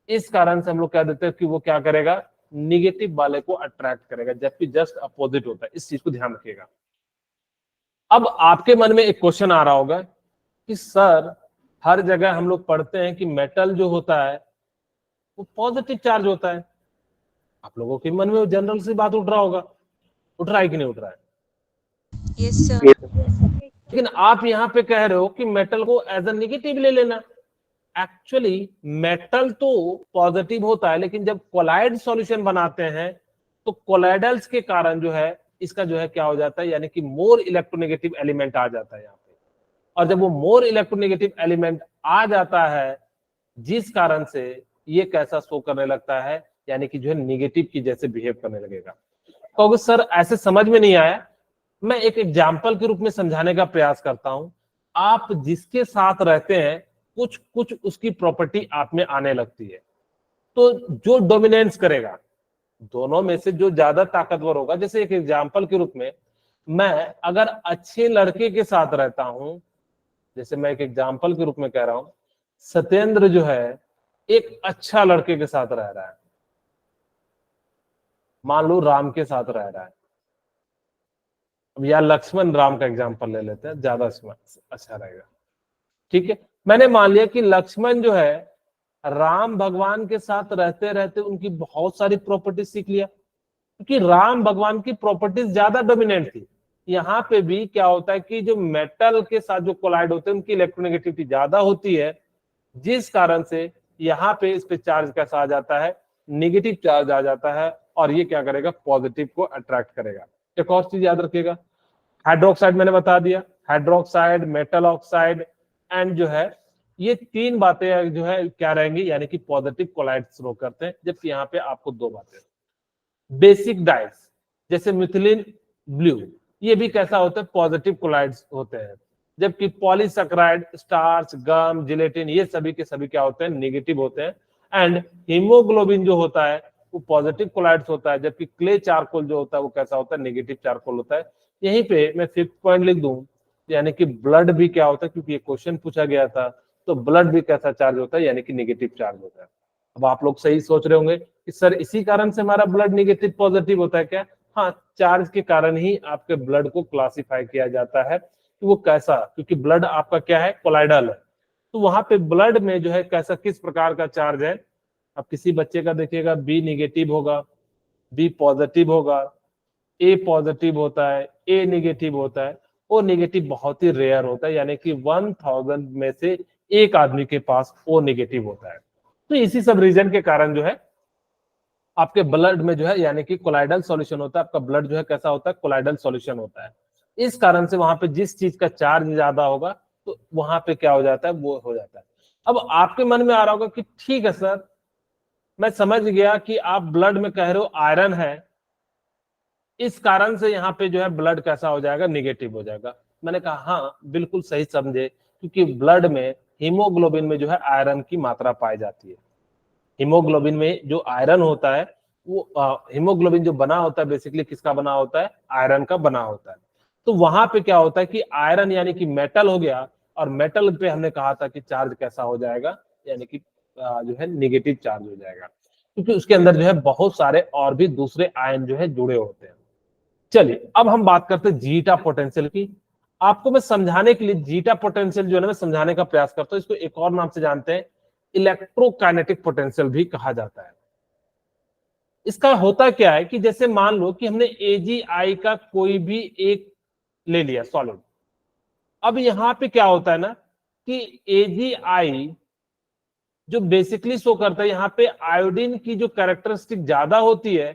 इस कारण से हम लोग कह देते हैं कि वो क्या करेगा, निगेटिव वाले को अट्रैक्ट करेगा, जबकि जस्ट अपोजिट होता है। इस चीज को ध्यान रखिएगा। अब आपके मन में एक क्वेश्चन आ रहा होगा कि सर हर जगह हम लोग पढ़ते हैं कि मेटल जो होता है वो पॉजिटिव चार्ज होता है। आप लोगों के मन में जनरल सी बात उठ रहा होगा, उठ रहा है कि नहीं उठ रहा है? Yes, sir. लेकिन आप यहाँ पे कह रहे हो कि मेटल को एज अ निगेटिव ले लेना। एक्चुअली मेटल तो पॉजिटिव होता है, लेकिन जब कोलाइड सॉल्यूशन बनाते हैं तो कोलाइडल्स के कारण जो है इसका जो है क्या हो जाता है, यानी कि मोर इलेक्ट्रोनेगेटिव एलिमेंट आ जाता है यहाँ पे। और जब वो मोर इलेक्ट्रोनेगेटिव एलिमेंट आ जाता है, जिस कारण से ये कैसा शो करने लगता है, यानी कि जो है निगेटिव की जैसे बिहेव करने लगेगा। कहोगे सर ऐसे समझ में नहीं आया, मैं एक एग्जाम्पल के रूप में समझाने का प्रयास करता हूं। आप जिसके साथ रहते हैं कुछ कुछ उसकी प्रॉपर्टी आप में आने लगती है, तो जो डोमिनेंस करेगा दोनों में से जो ज्यादा ताकतवर होगा, जैसे एक एग्जाम्पल के रूप में मैं अगर अच्छे लड़के के साथ रहता हूं, जैसे मैं एक एग्जाम्पल के रूप में कह रहा हूं, सत्येंद्र जो है एक अच्छा लड़के के साथ रह रहा है, मान लो राम के साथ रह रहा है। अब या लक्ष्मण राम का एग्जाम्पल ले लेते हैं, ज्यादा अच्छा रहेगा। ठीक है, मैंने मान लिया कि लक्ष्मण जो है राम भगवान के साथ रहते रहते उनकी बहुत सारी प्रॉपर्टीज सीख लिया, क्योंकि राम भगवान की प्रॉपर्टीज ज्यादा डोमिनेंट थी। यहाँ पे भी क्या होता है कि जो मेटल के साथ जो कोलाइड होते हैं उनकी इलेक्ट्रोनेगेटिविटी ज्यादा होती है, जिस कारण से यहाँ पे इस पे चार्ज कैसा आ जाता है, निगेटिव चार्ज आ जाता है, और ये क्या करेगा, पॉजिटिव को अट्रैक्ट करेगा। एक और चीज याद रखिएगा, हाइड्रोक्साइड मैंने बता दिया, हाइड्रोक्साइड, मेटल ऑक्साइड एंड जो है ये तीन बातें जो है क्या रहेंगी, यानी कि पॉजिटिव कोलाइड थ्रो करते हैं। जबकि यहाँ पे आपको दो बातें, बेसिक डाइस जैसे मिथिलीन ब्लू, ये भी कैसा होता है, पॉजिटिव कोलाइड्स होते हैं। जबकि पॉलीसैकेराइड, स्टार्च, गम, जिलेटिन, ये सभी के सभी क्या होते हैं, नेगेटिव होते हैं। एंड हीमोग्लोबिन जो होता है वो पॉजिटिव कोलाइड्स होता है, जबकि क्ले चारकोल जो होता है वो कैसा होता है, नेगेटिव चारकोल होता है। यहीं पे मैं 5th पॉइंट लिख दूं, यानी कि ब्लड भी क्या होता है, क्योंकि ये क्वेश्चन पूछा गया था, तो ब्लड भी कैसा चार्ज होता है, यानी कि नेगेटिव चार्ज होता है। अब आप लोग सही सोच रहे होंगे कि सर इसी कारण से हमारा ब्लड नेगेटिव पॉजिटिव होता है क्या? हाँ, चार्ज के कारण ही आपके ब्लड को क्लासिफाई किया जाता है कि वो कैसा, क्योंकि ब्लड आपका क्या है, कोलाइडल है। तो वहां पे ब्लड में जो है कैसा, किस प्रकार का चार्ज है। अब किसी बच्चे का देखिएगा बी नेगेटिव होगा, बी पॉजिटिव होगा, ए पॉजिटिव होता है, ए नेगेटिव होता है। ओ नेगेटिव बहुत ही रेयर होता है, यानी कि 1000 में से एक आदमी के पास ओ नेगेटिव होता है। तो इसी सब रीजन के कारण जो है आपके ब्लड में जो है, यानी कि कोलाइडल सॉल्यूशन होता है। आपका ब्लड जो है कैसा होता है, कोलाइडल सॉल्यूशन होता है। इस कारण से वहां पे जिस चीज का चार्ज ज्यादा होगा तो वहां पे क्या हो जाता है, वो हो जाता है। अब आपके मन में आ रहा होगा कि ठीक है सर, मैं समझ गया कि आप ब्लड में कह रहे हो आयरन है, इस कारण से यहाँ पे जो है ब्लड कैसा हो जाएगा, निगेटिव हो जाएगा। मैंने कहा हाँ बिल्कुल सही समझे, क्योंकि ब्लड में हीमोग्लोबिन में जो है आयरन की मात्रा पाई जाती है। हीमोग्लोबिन में जो आयरन होता है वो हीमोग्लोबिन जो बना होता है बेसिकली किसका बना होता है, आयरन का बना होता है। तो वहां पे क्या होता है कि आयरन यानी कि मेटल हो गया, और मेटल पे हमने कहा था कि चार्ज कैसा हो जाएगा, यानी कि जो है निगेटिव चार्ज हो जाएगा, क्योंकि उसके अंदर जो है बहुत सारे और भी दूसरे आयन जो है जुड़े होते हैं। चलिए अब हम बात करते हैं जीटा पोटेंशियल की। आपको मैं समझाने के लिए जीटा पोटेंशियल जो है ना, मैं समझाने का प्रयास करता हूं। इसको एक और नाम से जानते हैं, इलेक्ट्रोकाइनेटिक पोटेंशियल भी कहा जाता है। इसका होता क्या है कि जैसे मान लो कि हमने AgI का कोई भी एक ले लिया सॉलिड। अब यहां पे क्या होता है ना कि AgI जो बेसिकली शो करता है, यहां पे आयोडीन की जो कैरेक्टरिस्टिक ज्यादा होती है,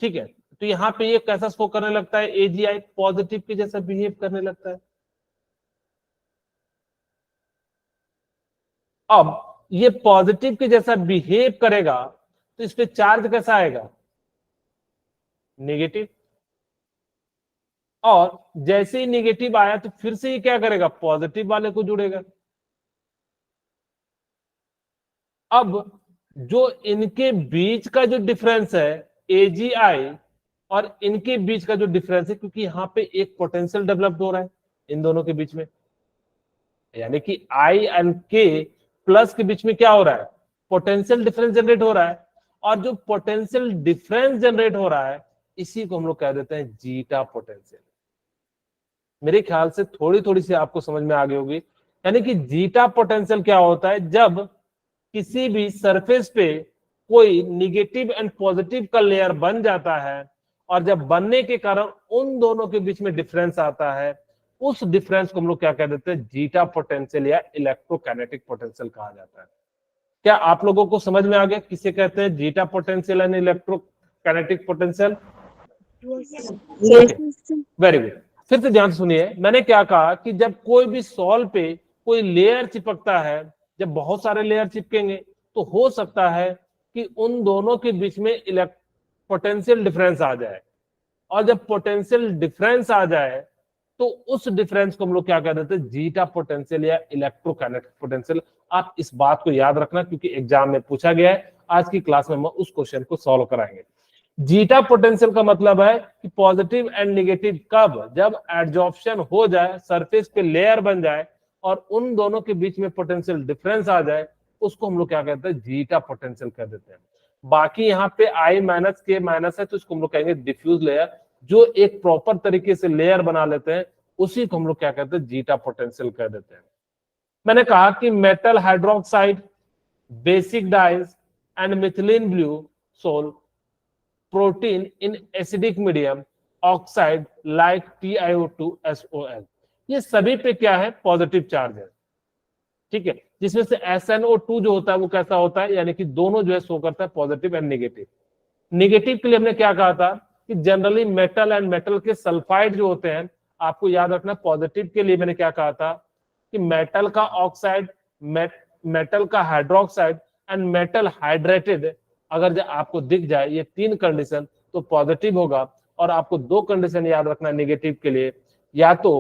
ठीक है, तो यहाँ पे ये कैसा शो करने लगता है, AgI पॉजिटिव के जैसा बिहेव करने लगता है। अब ये पॉजिटिव के जैसा बिहेव करेगा तो इस पे चार्ज कैसा आएगा, नेगेटिव। और जैसे ही नेगेटिव आया तो फिर से ये क्या करेगा, पॉजिटिव वाले को जुड़ेगा। अब जो इनके बीच का जो डिफरेंस है AgI और इनके बीच का जो डिफरेंस है, क्योंकि यहां पे एक पोटेंशियल डेवलप हो रहा है इन दोनों के बीच में, यानी कि I एंड K प्लस के बीच में क्या हो रहा है, पोटेंशियल डिफरेंस जनरेट हो रहा है, और जो पोटेंशियल डिफरेंस जनरेट हो रहा है इसी को हम लोग कह देते हैं जीटा पोटेंशियल। मेरे ख्याल से थोड़ी थोड़ी सी आपको समझ में आ गई होगी। यानी कि जीटा पोटेंशियल क्या होता है, जब किसी भी सरफेस पे कोई निगेटिव एंड पॉजिटिव का लेयर बन जाता है, और जब बनने के कारण उन दोनों के बीच में डिफरेंस आता है, उस डिफरेंस को हम लोग क्या कह देते हैं, जीटा पोटेंशियल या इलेक्ट्रोकाइनेटिक पोटेंशियल कहा जाता है। क्या आप लोगों को समझ में आ गया किसे कहते हैं zeta potential and electrokinetic potential? Very good. फिर से ध्यान से सुनिए, मैंने क्या कहा कि जब कोई भी सॉल्व पे कोई लेयर चिपकता है, जब बहुत सारे लेयर चिपकेंगे तो हो सकता है कि उन दोनों के बीच में पोटेंशियल डिफरेंस आ जाए, और जब पोटेंशियल डिफरेंस आ जाए तो उस डिफरेंस को हम लोग क्या कह देते हैं, जीटा पोटेंशियल या इलेक्ट्रोकाइनेटिक पोटेंशियल। आप इस बात को याद रखना क्योंकि एग्जाम में पूछा गया है। आज की क्लास में हम उस क्वेश्चन को सॉल्व कराएंगे। जीटा पोटेंशियल का मतलब है कि पॉजिटिव एंड नेगेटिव कब, जब एडजॉर्प्शन हो जाए, सरफेस पे लेयर बन जाए और उन दोनों के बीच में पोटेंशियल डिफरेंस आ जाए, उसको हम लोग क्या कहते हैं, जीटा पोटेंशियल कह देते हैं। बाकी यहाँ पे I माइनस के माइनस है तो इसको हम लोग कहेंगे डिफ्यूज लेयर। जो एक प्रॉपर तरीके से लेयर बना लेते हैं उसी को हम लोग क्या कहते हैं, जीटा पोटेंशियल कह देते हैं। मैंने कहा कि metal hydroxide, basic dyes and methylene blue sol protein in acidic medium oxide like TiO2SOL, ये सभी पे क्या है, पॉजिटिव चार्ज है। ठीक है, जिसमें से SnO2 जो होता है वो कैसा होता है, यानी कि दोनों जो है शो करता है पॉजिटिव एंड नेगेटिव। नेगेटिव के लिए हमने क्या कहा था कि जनरली मेटल एंड मेटल के सल्फाइड जो होते हैं, आपको याद रखना, पॉजिटिव के लिए मैंने क्या कहा था कि मेटल का ऑक्साइड, मेटल का हाइड्रोक्साइड एंड मेटल हाइड्रेटेड अगर आपको दिख जाए, ये तीन कंडीशन तो पॉजिटिव होगा। और आपको दो कंडीशन याद रखना नेगेटिव के लिए, या तो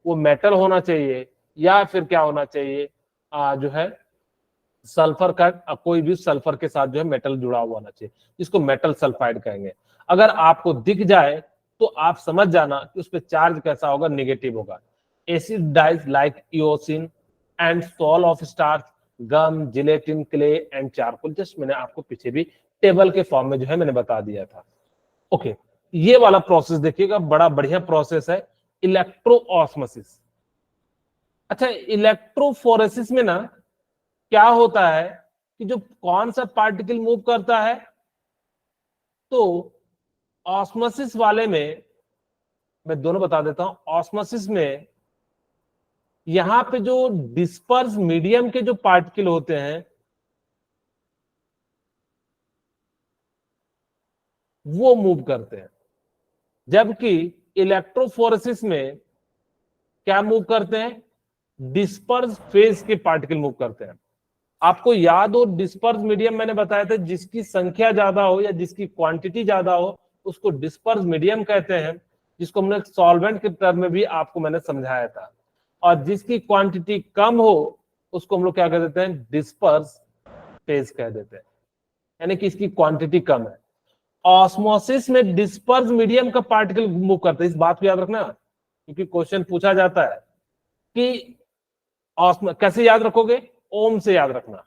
वो मेटल होना चाहिए या फिर क्या होना चाहिए, जो है सल्फर का, कोई भी सल्फर के साथ जो है मेटल जुड़ा हुआ होना चाहिए, जिसको मेटल सल्फाइड कहेंगे। अगर आपको दिख जाए तो आप समझ जाना कि उस पर चार्ज कैसा होगा, नेगेटिव होगा। Acid dyes like eosin and sol of starch, gum, gelatin, clay and charcoal. Just मैंने आपको पीछे भी टेबल के फॉर्म में जो है मैंने बता दिया था। ओके, ये वाला प्रोसेस देखिएगा, बड़ा बढ़िया प्रोसेस है, इलेक्ट्रोऑस्मोसिस। अच्छा, इलेक्ट्रोफोरेसिस में ना क्या होता है कि जो कौन सा पार्टिकल मूव करता है, तो ऑस्मोसिस वाले में मैं दोनों बता देता हूं। ऑस्मोसिस में यहां पे जो डिस्पर्स मीडियम के जो पार्टिकल होते हैं वो मूव करते हैं, जबकि इलेक्ट्रोफोरेसिस में क्या मूव करते हैं, डिस्पर्स फेज के पार्टिकल मूव करते हैं। आपको याद हो, डिस्पर्स मीडियम मैंने बताया था, जिसकी संख्या ज्यादा हो या जिसकी क्वांटिटी ज्यादा हो उसको डिस्पर्स मीडियम कहते हैं, जिसको हमने सॉल्वेंट के टर्म में भी आपको मैंने समझाया था। और जिसकी क्वांटिटी कम हो उसको हम लोग क्या कह देते हैं, डिस्पर्स फेज कह देते हैं, यानी कि इसकी क्वांटिटी कम है। ऑस्मोसिस में डिस्पर्स मीडियम का पार्टिकल मूव करता है, इस बात को याद रखना क्योंकि क्वेश्चन पूछा जाता है कि कैसे याद रखोगे, ओम से याद रखना।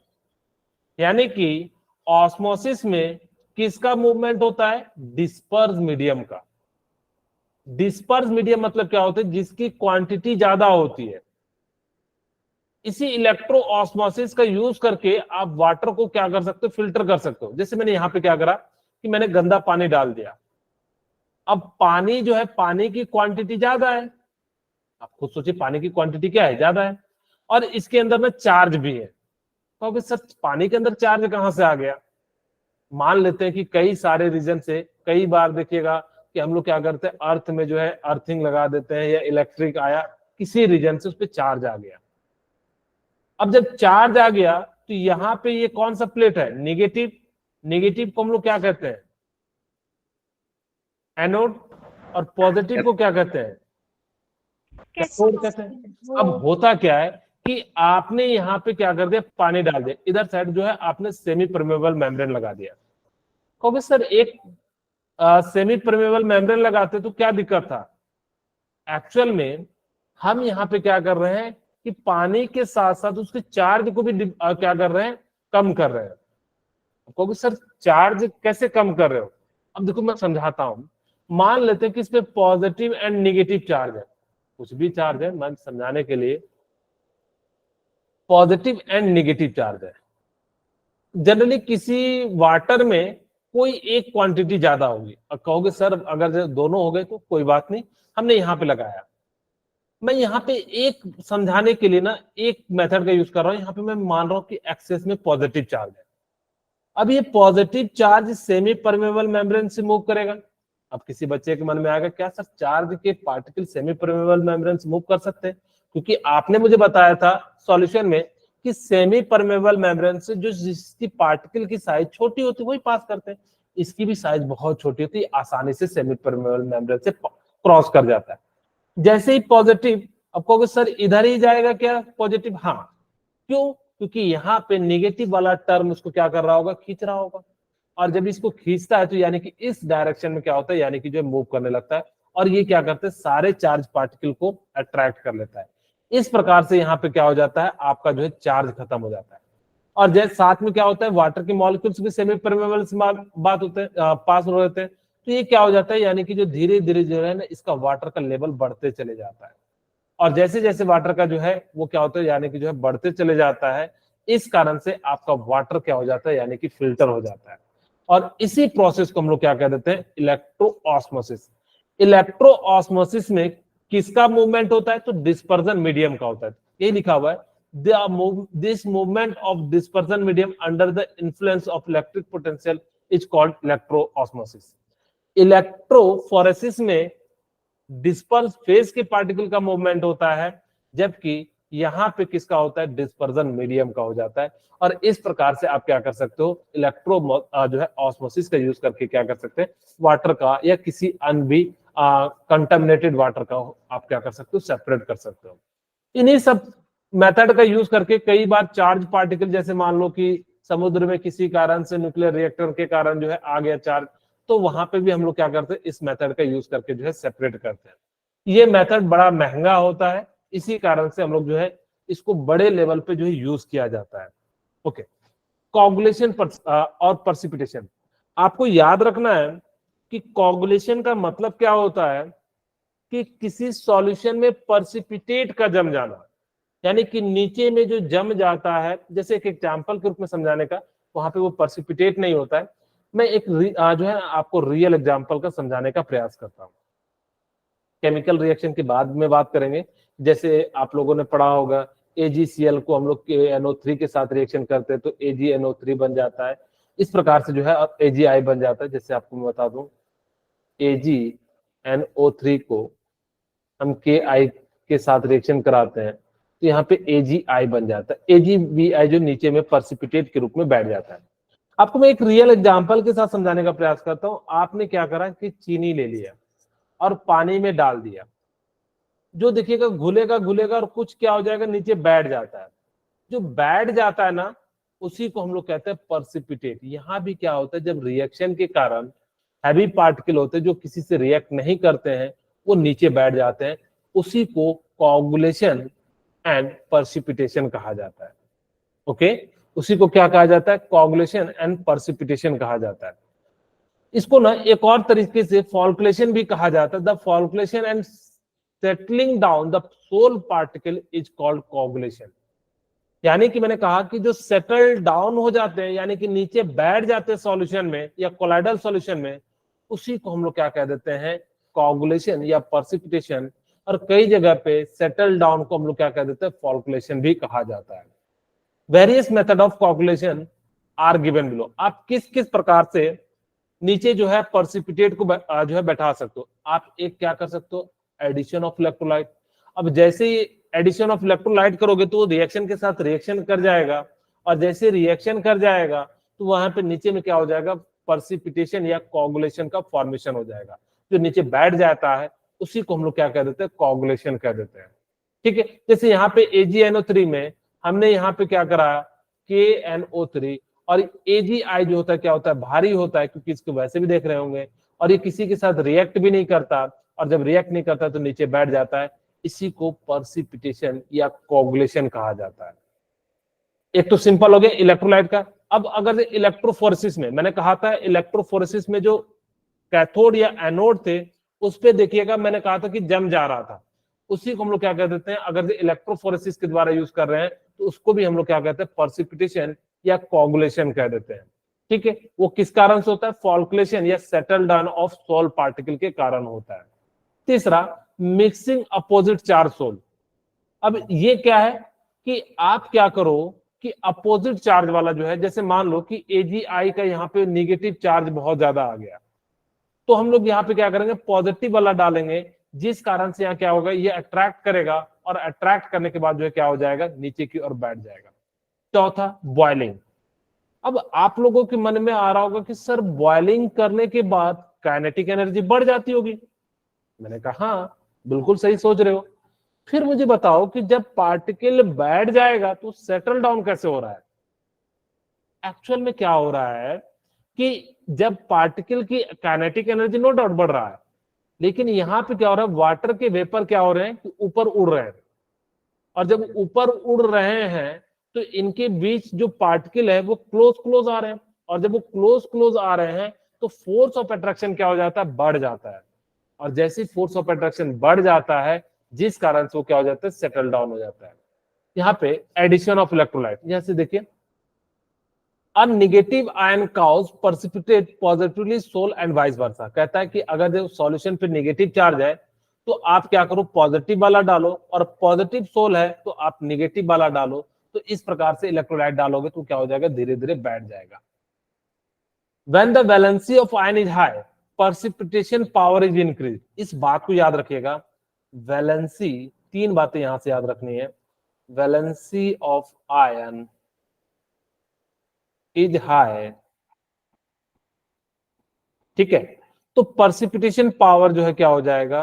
यानी कि ऑस्मोसिस में किसका मूवमेंट होता है, डिस्पर्स मीडियम का। डिस्पर्स मीडियम मतलब क्या होता है, जिसकी क्वांटिटी ज्यादा होती है। इसी इलेक्ट्रो ऑस्मोसिस का यूज करके आप वाटर को क्या कर सकते हो, फिल्टर कर सकते हो। जैसे मैंने यहां पे क्या करा कि मैंने गंदा पानी डाल दिया, अब पानी जो है, पानी की क्वांटिटी ज्यादा है, आप खुद सोचिए पानी की क्वांटिटी क्या है, ज्यादा है, और इसके अंदर में चार्ज भी है। तो अभी सर पानी के अंदर चार्ज कहां से आ गया? मान लेते हैं कि कई सारे रीजन से, कई बार देखिएगा कि हम लोग क्या करते हैं, अर्थ में जो है अर्थिंग लगा देते हैं या इलेक्ट्रिक आया, किसी रीजन से उस पर चार्ज आ गया। अब जब चार्ज आ गया तो यहां पे ये कौन सा प्लेट है, नेगेटिव। नेगेटिव को हम लोग क्या कहते हैं, एनोड, और पॉजिटिव को क्या कहते हैं, कैथोड कहते हैं। अब होता क्या है कि आपने यहाँ पे क्या कर दिया, पानी डाल दिया, इधर साइड जो है आपने सेमी परमेबल मेम्ब्रेन लगा दिया। कहोगे सर एक सेमी परमेबल मेम्ब्रेन लगाते तो क्या दिक्कत था? एक्चुअल में हम यहाँ पे क्या कर रहे हैं कि पानी के साथ साथ उसके चार्ज को भी क्या कर रहे हैं, कम कर रहे हैं। कहोगे सर चार्ज कैसे कम कर रहे हो? अब देखो मैं समझाता हूं। मान लेते हैं कि इसमें पॉजिटिव एंड निगेटिव चार्ज है, कुछ भी चार्ज है, मैं समझाने के लिए, पॉजिटिव एंड निगेटिव चार्ज है। जनरली किसी वाटर में कोई एक क्वांटिटी ज्यादा होगी। अब कहोगे सर अगर दोनों हो गए तो कोई बात नहीं, हमने यहाँ पे लगाया। मैं यहाँ पे एक समझाने के लिए ना एक मेथड का यूज कर रहा हूँ। यहाँ पे मैं मान रहा हूँ कि एक्सेस में पॉजिटिव चार्ज है। अब ये positive charge semi permeable membrane से मूव करेगा। अब किसी बच्चे के मन में आएगा क्या सर चार्ज के पार्टिकल सेमी परमेबल मेम्ब्रेन से मूव कर सकते हैं? क्योंकि आपने मुझे बताया था सॉल्यूशन में कि सेमी परमेबल मेम्ब्रेन से जो जिसकी पार्टिकल की साइज छोटी होती है वही पास करते हैं। इसकी भी साइज बहुत छोटी होती है, आसानी से सेमी परमेबल मेम्ब्रेन से क्रॉस कर जाता है। जैसे ही पॉजिटिव, अब कहोगे सर इधर ही जाएगा क्या पॉजिटिव? हाँ, क्यों? क्योंकि यहाँ पे नेगेटिव वाला टर्म उसको क्या कर रहा होगा, खींच रहा होगा। और जब इसको खींचता है तो यानी कि इस डायरेक्शन में क्या होता है, यानी कि जो मूव करने लगता है। और ये क्या करते हैं, सारे चार्ज पार्टिकल को अट्रैक्ट कर लेता है। इस प्रकार से यहाँ पे क्या हो जाता है, आपका जो है चार्ज खत्म हो जाता है। और जैसे साथ में क्या होता है, वाटर के मॉलिक्यूल्स भी सेमी परमेबल से बात होते हैं, पास हो रहे थे। तो ये क्या हो जाता है, यानी कि जो धीरे धीरे जो है ना इसका वाटर का लेवल बढ़ते चले जाता है। और जैसे जैसे वाटर का जो है वो क्या होता है, यानी कि जो है बढ़ते चले जाता है। इस कारण से आपका वाटर क्या हो जाता है, यानी कि फिल्टर हो जाता है। और इसी प्रोसेस को हम लोग क्या कह देते हैं, इलेक्ट्रो ऑस्मोसिस। इलेक्ट्रो ऑस्मोसिस में किसका मूवमेंट होता है, तो डिस्पर्जन मीडियम का होता है। ये लिखा हुआ है, this movement of dispersion medium under the influence of electric potential is called electro osmosis. Electrophoresis में डिस्पर्स फेज के पार्टिकल का मूवमेंट होता है, जबकि यहाँ पे किसका होता है, डिस्पर्जन मीडियम का हो जाता है। और इस प्रकार से आप क्या कर सकते हो, इलेक्ट्रो जो है ऑस्मोसिस का यूज करके क्या कर सकते हैं, वाटर का या किसी अन्य भी कंटामिनेटेड वाटर का आप क्या कर सकते हो, सेपरेट कर सकते हो। इन्हीं सब मेथड का यूज करके कई बार चार्ज पार्टिकल, जैसे मान लो कि समुद्र में किसी कारण से न्यूक्लियर रिएक्टर के कारण जो है आ गया चार्ज, तो वहां पे भी हम लोग क्या करते हैं, इस मेथड का यूज करके जो है सेपरेट करते हैं। ये मेथड बड़ा महंगा होता है, इसी कारण से हम लोग जो है इसको बड़े लेवल पे जो है यूज किया जाता है। ओके, कोगुलेशन और पर्सिपिटेशन। आपको याद रखना है कि कोगुलेशन का मतलब क्या होता है, कि किसी सॉल्यूशन में पर्सिपिटेट का जम जाना, यानी कि नीचे में जो जम जाता है। जैसे एक एग्जांपल के रूप में समझाने का, वहां पे वो पर्सिपिटेट नहीं होता है। मैं एक जो है आपको रियल एग्जांपल का समझाने का प्रयास करता हूँ। केमिकल रिएक्शन के बाद में बात करेंगे। जैसे आप लोगों ने पढ़ा होगा AgCl को हम लोग NO3 के साथ रिएक्शन करते हैं तो AgNO3 बन जाता है। इस प्रकार से जो है AgI बन जाता है। जैसे आपको मैं बता दूं, AgNO3 को हम KI के साथ रिएक्शन कराते हैं तो यहाँ पे AgI बन जाता है। AgBI जो नीचे में पर्सिपिटेट के रूप में बैठ जाता है। आपको मैं एक रियल एग्जांपल के साथ समझाने का प्रयास करता हूं। आपने क्या करा कि चीनी ले लिया और पानी में डाल दिया, जो देखिएगा घुलेगा घुलेगा और कुछ क्या हो जाएगा, नीचे बैठ जाता है। जो बैठ जाता है ना, उसी को हम लोग कहते हैं पर्सिपिटेट। यहाँ भी क्या होता है, जब रिएक्शन के कारण हैवी पार्टिकल होते हैं जो किसी से रिएक्ट नहीं करते हैं, वो नीचे बैठ जाते हैं। उसी को कोगुलेशन एंड पर्सिपिटेशन कहा जाता है। ओके, उसी को क्या कहा जाता है, कोगुलेशन एंड पर्सिपिटेशन कहा जाता है। इसको ना एक और तरीके से फॉल्कुलेशन भी कहा जाता है। The flocculation and settling down the sol particle is called coagulation. यानी कि मैंने कहा कि जो सेटल डाउन हो जाते हैं, यानी कि नीचे बैठ जाते हैं सॉल्यूशन में या कोलाइडल सॉल्यूशन में, उसी को हम लोग क्या कह देते हैं, कोगुलेशन या पर्सिपिटेशन। और कई जगह पे सेटल डाउन को हम लोग क्या कह देते हैं, फॉल्कुलेशन भी कहा जाता है। Various method of coagulation are given below. आप किस किस प्रकार से नीचे जो है पर्सिपिटेट को जो है बैठा सकते हो। आप एक क्या कर सकते हो, एडिशन ऑफ इलेक्ट्रोलाइट। अब जैसे ही एडिशन ऑफ इलेक्ट्रोलाइट करोगे तो वो रिएक्शन के साथ रिएक्शन कर जाएगा, और जैसे रिएक्शन कर जाएगा तो वहां पे नीचे में क्या हो जाएगा, पर्सिपिटेशन या कोगुलेशन का फॉर्मेशन हो जाएगा। जो नीचे बैठ जाता है उसी को हम लोग क्या कह देते हैं, कोगुलेशन कह देते हैं। ठीक है, जैसे यहाँ पे AgNO3 में हमने यहाँ पे क्या करा, KNO3। और AgI जो होता है क्या होता है, भारी होता है, क्योंकि इसको वैसे भी देख रहे होंगे। और ये किसी के साथ रिएक्ट भी नहीं करता, और जब रिएक्ट नहीं करता तो नीचे बैठ जाता है। इसी को पर्सिपिटेशन या कोगुलेशन कहा जाता है। एक तो सिंपल हो गया इलेक्ट्रोलाइट का। अब अगर इलेक्ट्रोफोरेसिस में मैंने कहा था, इलेक्ट्रोफोरेसिस में जो कैथोड या एनोड थे उस पे देखिएगा मैंने कहा था कि जम जा रहा था, उसी को हम लोग क्या कह देते हैं, अगर इलेक्ट्रोफोरेसिस के द्वारा यूज कर रहे हैं तो उसको भी हम लोग क्या कहते हैं, पर्सिपिटेशन या कोगुलेशन कह देते हैं। ठीक है, वो किस कारण से होता है, फॉल्कुलेशन या settle down of sol particle के कारण होता है। तीसरा, मिक्सिंग अपोजिट चार्ज सोल। अब ये क्या है कि आप क्या करो कि अपोजिट चार्ज वाला जो है, जैसे मान लो कि AgI का यहाँ पे निगेटिव चार्ज बहुत ज्यादा आ गया, तो हम लोग यहाँ पे क्या करेंगे, पॉजिटिव वाला डालेंगे, जिस कारण से यहाँ क्या होगा, ये अट्रैक्ट करेगा और अट्रैक्ट करने के बाद जो है क्या हो जाएगा, नीचे की ओर बैठ जाएगा। चौथा, बॉइलिंग। अब आप लोगों के मन में आ रहा होगा कि सर बॉइलिंग करने के बाद काइनेटिक एनर्जी बढ़ जाती होगी। मैंने कहा हाँ, बिल्कुल सही सोच रहे हो। फिर मुझे बताओ कि जब पार्टिकल बैठ जाएगा तो सेटल डाउन कैसे हो रहा है। एक्चुअल में क्या हो रहा है कि जब पार्टिकल की काइनेटिक एनर्जी नो डाउट बढ़ रहा है, लेकिन यहाँ पे क्या हो रहा है, वाटर के वेपर क्या हो रहे हैं कि ऊपर उड़ रहे हैं, और जब ऊपर उड़ रहे हैं तो इनके बीच जो पार्टिकल है वो क्लोज क्लोज आ रहे हैं, और जब वो क्लोज क्लोज आ रहे हैं तो फोर्स ऑफ अट्रैक्शन क्या हो जाता है, बढ़ जाता है। और जैसे फोर्स ऑफ अट्रैक्शन बढ़ जाता है, जिस कारण से वो क्या हो जाता है, सेटल डाउन हो जाता है। यहाँ पे एडिशन ऑफ इलेक्ट्रोलाइट, जैसे देखिए, A negative ion cause precipitate positively sol and vice versa. कहता है कि अगर जो सॉल्यूशन पे नेगेटिव चार्ज है तो आप क्या करो, पॉजिटिव वाला डालो, और पॉजिटिव सोल है तो आप नेगेटिव वाला डालो। तो इस प्रकार से इलेक्ट्रोलाइट डालोगे तो क्या हो जाएगा, धीरे धीरे बैठ जाएगा। When the valency of ion is high, precipitation power is increased। इस बात को याद रखिएगा, वैलेंसी, तीन बातें यहां से याद रखनी है। Valency of ion is high, ठीक है, तो पर्सिपिटेशन पावर जो है क्या हो जाएगा,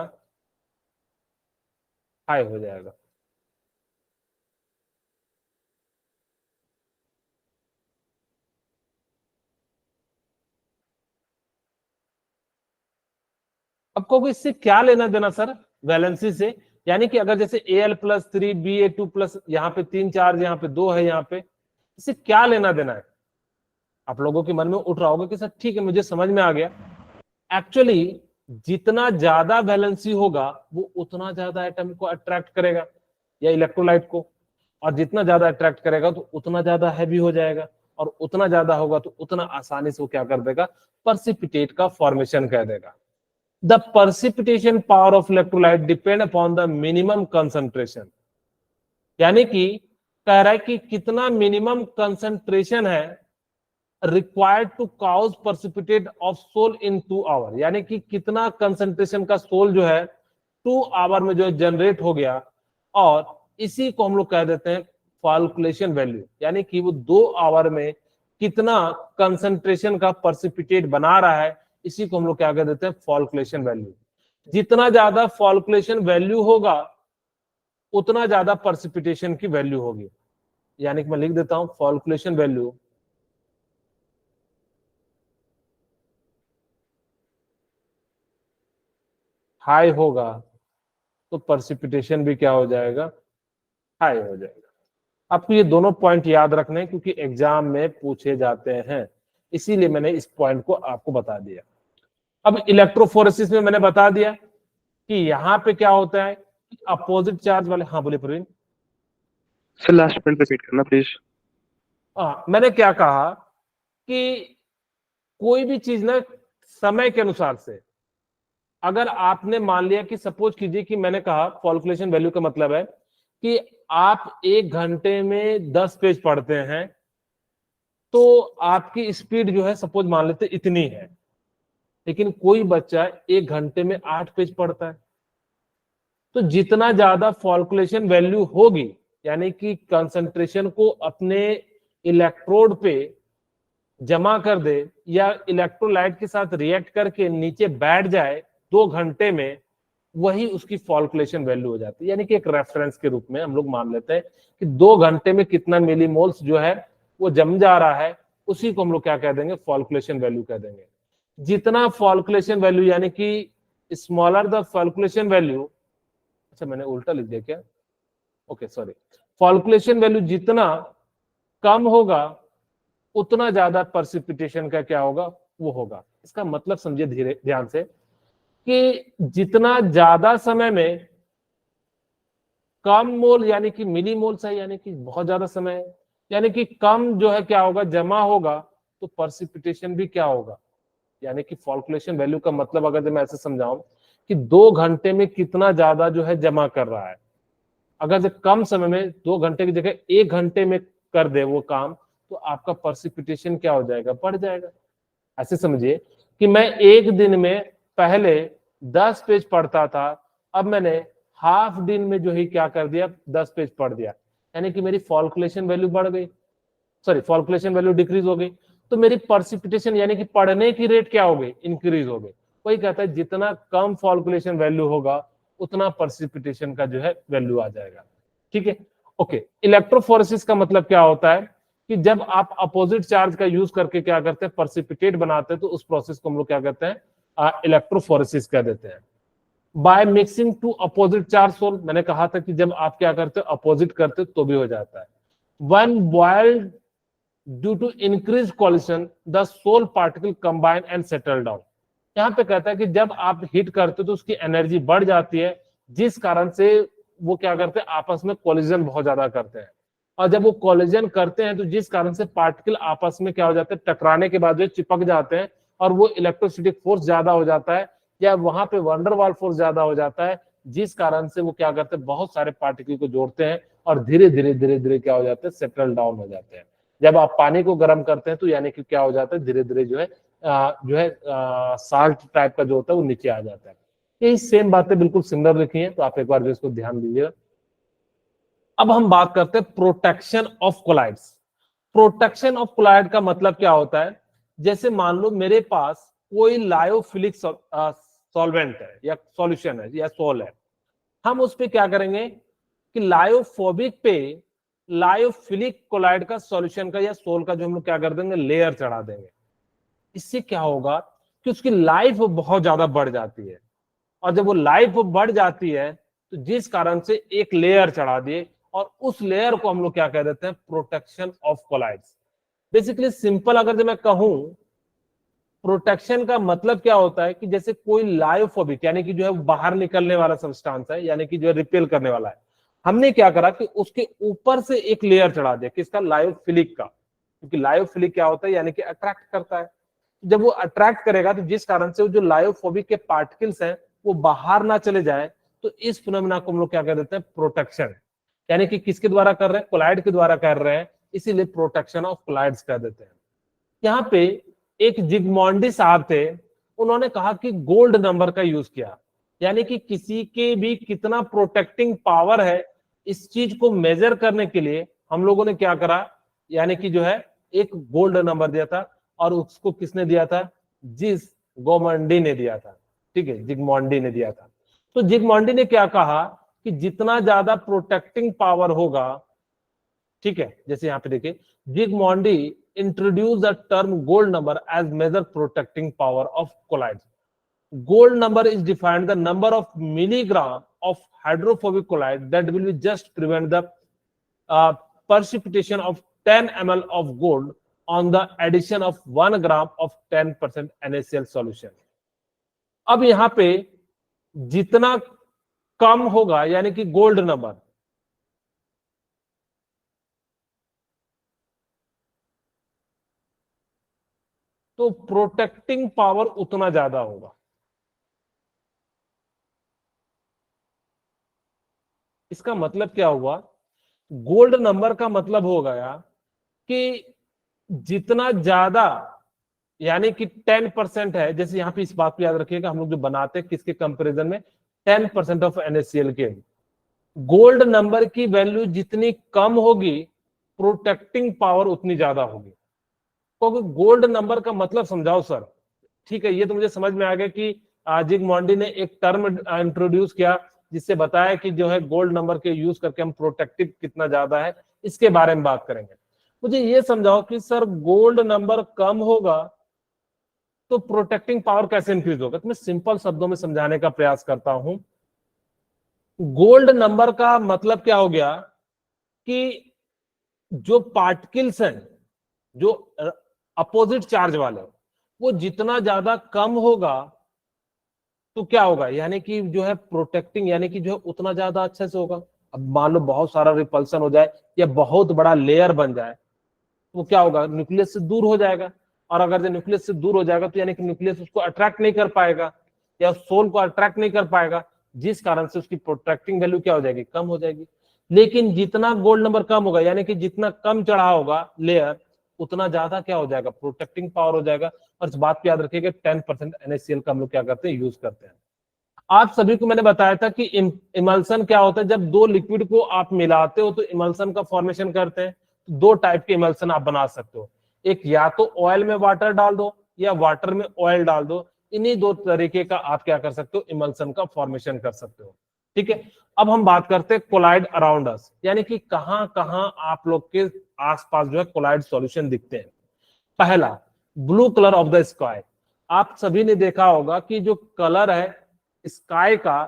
हाई हो जाएगा। अब कहोगे इससे क्या लेना देना सर, वैलेंसी से, यानी कि अगर जैसे Al+3 Ba2+, यहाँ पे 3 चार्ज, यहाँ पे 2 है, यहाँ पे, इससे क्या लेना देना है। आप लोगों के मन में उठ रहा होगा कि सर ठीक है, मुझे समझ में आ गया। एक्चुअली जितना ज्यादा वैलेंसी होगा वो उतना ज्यादा एटम को अट्रैक्ट करेगा या इलेक्ट्रोलाइट को, और जितना ज्यादा अट्रैक्ट करेगा तो उतना ज्यादा हैवी हो जाएगा, और उतना ज्यादा होगा तो उतना आसानी से वो क्या कर देगा, पर्सिपिटेट का फॉर्मेशन कर देगा। The precipitation power of electrolyte depend upon the minimum concentration, यानी कि कह रहा है कि कितना मिनिमम कंसंट्रेशन है required to cause precipitate of sol in 2 hour, यानी कि कितना कंसंट्रेशन का सोल जो है 2 आवर में जो है जनरेट हो गया, और इसी को हम लोग कह देते हैं फॉल्कुलेशन वैल्यू, यानी कि वो 2 आवर में कितना कंसंट्रेशन का पर्सिपिटेट बना रहा है, इसी को हम लोग क्या कह देते हैं, फॉल्कुलेशन वैल्यू। जितना ज्यादा फॉल्कुलेशन वैल्यू होगा उतना ज्यादा पर्सिपिटेशन की वैल्यू होगी, यानी कि मैं लिख देता हूं, फॉल्कुलेशन वैल्यू हाई होगा तो पर्सिपिटेशन भी क्या हो जाएगा, हाई हो जाएगा। आपको ये दोनों पॉइंट याद रखने हैं क्योंकि एग्जाम में पूछे जाते हैं, इसीलिए मैंने इस पॉइंट को आपको बता दिया। अब इलेक्ट्रोफोरेसिस में मैंने बता दिया कि यहाँ पे क्या होता है, अपोजिट चार्ज वाले, हाँ बोले Praveen. Sir last point repeat करना प्लीज। मैंने क्या कहा कि कोई भी चीज ना समय के अनुसार से, अगर आपने मान लिया कि सपोज कीजिए कि मैंने कहा फॉल्कुलेशन वैल्यू का मतलब है कि आप 1 घंटे में 10 पेज पढ़ते हैं, तो आपकी स्पीड जो है सपोज मान लेते इतनी है, लेकिन कोई बच्चा 1 घंटे में 8 पेज पढ़ता है, तो जितना ज्यादा फॉल्कुलेशन वैल्यू होगी, यानी कि कंसंट्रेशन को अपने इलेक्ट्रोड पे जमा कर दे या इलेक्ट्रोलाइट के साथ रिएक्ट करके नीचे बैठ जाए 2 घंटे में, वही उसकी फॉल्कुलेशन वैल्यू हो जाती है। यानी कि एक रेफरेंस के रूप में हम लोग मान लेते हैं कि 2 घंटे में कितना मिलीमोल्स जो है वो जम जा रहा है, उसी को हम लोग क्या कह देंगे, फॉल्कुलेशन वैल्यू कह देंगे। जितना फॉल्कुलेशन वैल्यू, यानी कि स्मॉलर द फॉल्कुलेशन वैल्यू, अच्छा मैंने उल्टा लिख दिया क्या, ओके सॉरी, फॉल्कुलेशन वैल्यू जितना कम होगा उतना ज्यादा प्रेसिपिटेशन का क्या होगा, वो होगा। इसका मतलब समझिए धीरे ध्यान से कि जितना ज्यादा समय में कम मोल यानी कि मिली मोल है, यानी कि बहुत ज्यादा समय है, यानी कि कम जो है क्या होगा जमा होगा, तो प्रेसिपिटेशन भी क्या होगा, यानी कि फॉल्कुलेशन वैल्यू का मतलब अगर मैं ऐसे समझाऊं कि 2 घंटे में कितना ज्यादा जो है जमा कर रहा है, अगर जो कम समय में 2 घंटे की जगह 1 घंटे में कर दे वो काम, तो आपका प्रेसिपिटेशन क्या हो जाएगा, बढ़ जाएगा। ऐसे समझिए कि मैं एक दिन में पहले 10 पेज पढ़ता था, अब मैंने हाफ दिन में जो है क्या कर दिया, 10 पेज पढ़ दिया, यानी कि मेरी फॉल्कुलेशन वैल्यू बढ़ गई, सॉरी फॉल्कुलेशन वैल्यू डिक्रीज हो गई, तो मेरी प्रेसिपिटेशन यानी कि पढ़ने की रेट क्या हो गई, इंक्रीज हो गई। वही कहता है जितना कम फॉल्कुलेशन वैल्यू होगा उतना प्रेसिपिटेशन का जो है वैल्यू आ जाएगा। ठीक है, ओके। इलेक्ट्रोफोरेसिस का मतलब क्या होता है कि जब आप अपोजिट चार्ज का यूज करके क्या करते हैं, प्रेसिपिटेट बनाते हैं, तो उस प्रोसेस को हम लोग क्या कहते हैं, इलेक्ट्रोफोरेसिस कह देते हैं। By mixing two opposite charge sol, मैंने कहा था कि जब आप क्या करते हो अपोजिट करते हो तो भी हो जाता है। On boiled due to increase collision the sol particle combine and settle down. यहाँ पे कहता है कि जब आप हिट करते हो तो उसकी एनर्जी बढ़ जाती है, जिस कारण से वो क्या करते हैं, आपस में कोलिजन बहुत ज्यादा करते हैं, और जब वो कोलिजन करते हैं तो जिस कारण से पार्टिकल आपस में क्या हो जाते हैं, टकराने के बाद जो चिपक जाते हैं, और वो इलेक्ट्रोस्टैटिक फोर्स ज्यादा हो जाता है, या वहां पे वंडरवाल फोर्स ज्यादा हो जाता है, जिस कारण से वो क्या करते हैं, बहुत सारे पार्टिकल को जोड़ते हैं और धीरे धीरे धीरे धीरे क्या हो जाते हैं, सेटल डाउन हो जाते हैं। जब आप पानी को गर्म करते हैं तो यानी कि क्या हो जाता है, धीरे धीरे जो है साल्ट टाइप का जो होता है वो नीचे आ जाता है। यही सेम बातें बिल्कुल सिमिलर लिखी हैं, तो आप एक बार जो इसको ध्यान दीजिएगा। अब हम बात करते हैं protection of colloids. Protection of colloid का मतलब क्या होता है, जैसे मान लो मेरे पास कोई लायोफिलिक सॉल्वेंट है या सॉल्यूशन है या सोल है, हम उस पे क्या करेंगे कि लायोफोबिक पे लायोफिलिक कोलाइड का सॉल्यूशन का या सोल का जो हम लोग क्या कर देंगे, लेयर चढ़ा देंगे। इससे क्या होगा कि उसकी लाइफ बहुत ज्यादा बढ़ जाती है, और जब वो लाइफ बढ़ जाती है तो जिस कारण से एक लेयर चढ़ा दिए, और उस लेयर को हम लोग क्या कह देते हैं, protection of collides. Basically simple अगर मैं कहूं, प्रोटेक्शन का मतलब क्या होता है कि जैसे कोई लायोफोबिक यानी कि जो है बाहर निकलने वाला सब्सटेंस है, यानी कि जो है रिपेल करने वाला है, हमने क्या करा कि उसके ऊपर से एक लेयर चढ़ा दिया, किसका, लायोफिलिक का। क्योंकि लायोफिलिक क्या होता है, यानी कि अट्रैक्ट करता है। जब वो अट्रैक्ट करेगा तो जिस कारण से जो लायोफोबिक के पार्टिकल्स हैं वो बाहर ना चले जाए, तो इस फिनोमेना को हम लोग क्या कह देते हैं, प्रोटेक्शन। यानी कि किसके द्वारा कर रहे हैं, कोलाइड के द्वारा कर रहे हैं, इसीलिए प्रोटेक्शन ऑफ कोलाइड्स कह देते हैं। यहाँ पे एक जिग्मोंडी साहब थे, उन्होंने कहा कि गोल्ड नंबर का यूज किया, यानी कि किसी के भी कितना प्रोटेक्टिंग पावर है, इस चीज को मेजर करने के लिए हम लोगों ने क्या करा, यानी कि जो है एक गोल्ड नंबर दिया था, और उसको किसने दिया था, जिस गोमंडी ने दिया था। ठीक है, जिग्मोंडी ने दिया था। तो जिग्मोंडी ने क्या कहा कि जितना ज्यादा प्रोटेक्टिंग पावर होगा, ठीक है, जैसे यहाँ पे देखिए, जिग्मोंडी introduce the term gold number as measure protecting power of colloids. Gold number is defined the number of milligram of hydrophobic colloid that will be just prevent the precipitation of 10 ml of gold on the addition of 1 gram of 10% NaCl solution. अब यहां पे जितना कम होगा यानी कि गोल्ड नंबर, तो प्रोटेक्टिंग पावर उतना ज्यादा होगा। इसका मतलब क्या हुआ, गोल्ड नंबर का मतलब हो गया कि जितना ज्यादा, यानी कि 10% है, जैसे यहां पे इस बात को याद रखिएगा, हम लोग जो बनाते हैं किसके कंपैरिजन में, 10% ऑफ NaCl के। गोल्ड नंबर की वैल्यू जितनी कम होगी, प्रोटेक्टिंग पावर उतनी ज्यादा होगी। क्योंकि गोल्ड नंबर का मतलब समझाओ सर। ठीक है, ये तो मुझे समझ में आ गया कि जिग्मोंडी ने एक टर्म इंट्रोड्यूस किया जिससे बताया कि जो है गोल्ड नंबर के यूज करके हम प्रोटेक्टिव कितना ज्यादा है, इसके बारे में बात करेंगे। मुझे ये समझाओ कि सर गोल्ड नंबर कम होगा तो प्रोटेक्टिंग पावर कैसे इंक्रीज होगा। तो मैं सिंपल शब्दों में समझाने का प्रयास करता हूं। गोल्ड नंबर का मतलब क्या हो गया कि जो पार्टिकल्स हैं, जो अपोजिट चार्ज वाले वो जितना ज्यादा कम होगा तो क्या होगा, यानी कि जो है प्रोटेक्टिंग, यानी कि जो है उतना ज्यादा अच्छे से होगा। अब मान लो बहुत सारा रिपल्सन हो जाए या बहुत बड़ा लेयर बन जाए तो क्या होगा, न्यूक्लियस से दूर हो जाएगा। और अगर जो न्यूक्लियस से दूर हो जाएगा तो यानी कि न्यूक्लियस उसको अट्रैक्ट नहीं कर पाएगा या सोल को अट्रैक्ट नहीं कर पाएगा, जिस कारण से उसकी प्रोटेक्टिंग वैल्यू क्या हो जाएगी, कम हो जाएगी। लेकिन जितना गोल्ड नंबर कम होगा, यानी कि जितना कम चढ़ा होगा लेयर, उतना ज्यादा क्या हो जाएगा, प्रोटेक्टिंग पावर हो जाएगा। और इस बात को याद रखिएगा 10% NaCl का हम लोग क्या करते हैं, यूज करते हैं। आप सभी को मैंने बताया था कि इमल्सन क्या होता है, जब दो लिक्विड को आप मिलाते हो तो इमल्सन का फॉर्मेशन करते हैं। दो टाइप के इमल्सन आप बना सकते हो, एक या तो ऑयल में वाटर डाल दो या वाटर में ऑयल डाल दो। इन्हीं दो तरीके का आप क्या कर सकते हो, इमल्सन का फॉर्मेशन कर सकते हो। ठीक है, अब हम बात करते हैं कोलाइड अराउंड अस, यानी कि कहां कहां आप लोग के आसपास जो है कोलाइड सॉल्यूशन दिखते हैं। पहला, blue colour of the sky. आप सभी ने देखा होगा कि जो कलर है स्काई का,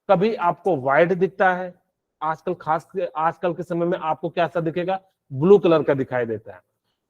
कभी आपको व्हाइट दिखता है, आजकल के समय में आपको कैसा दिखेगा, ब्लू कलर का दिखाई देता है।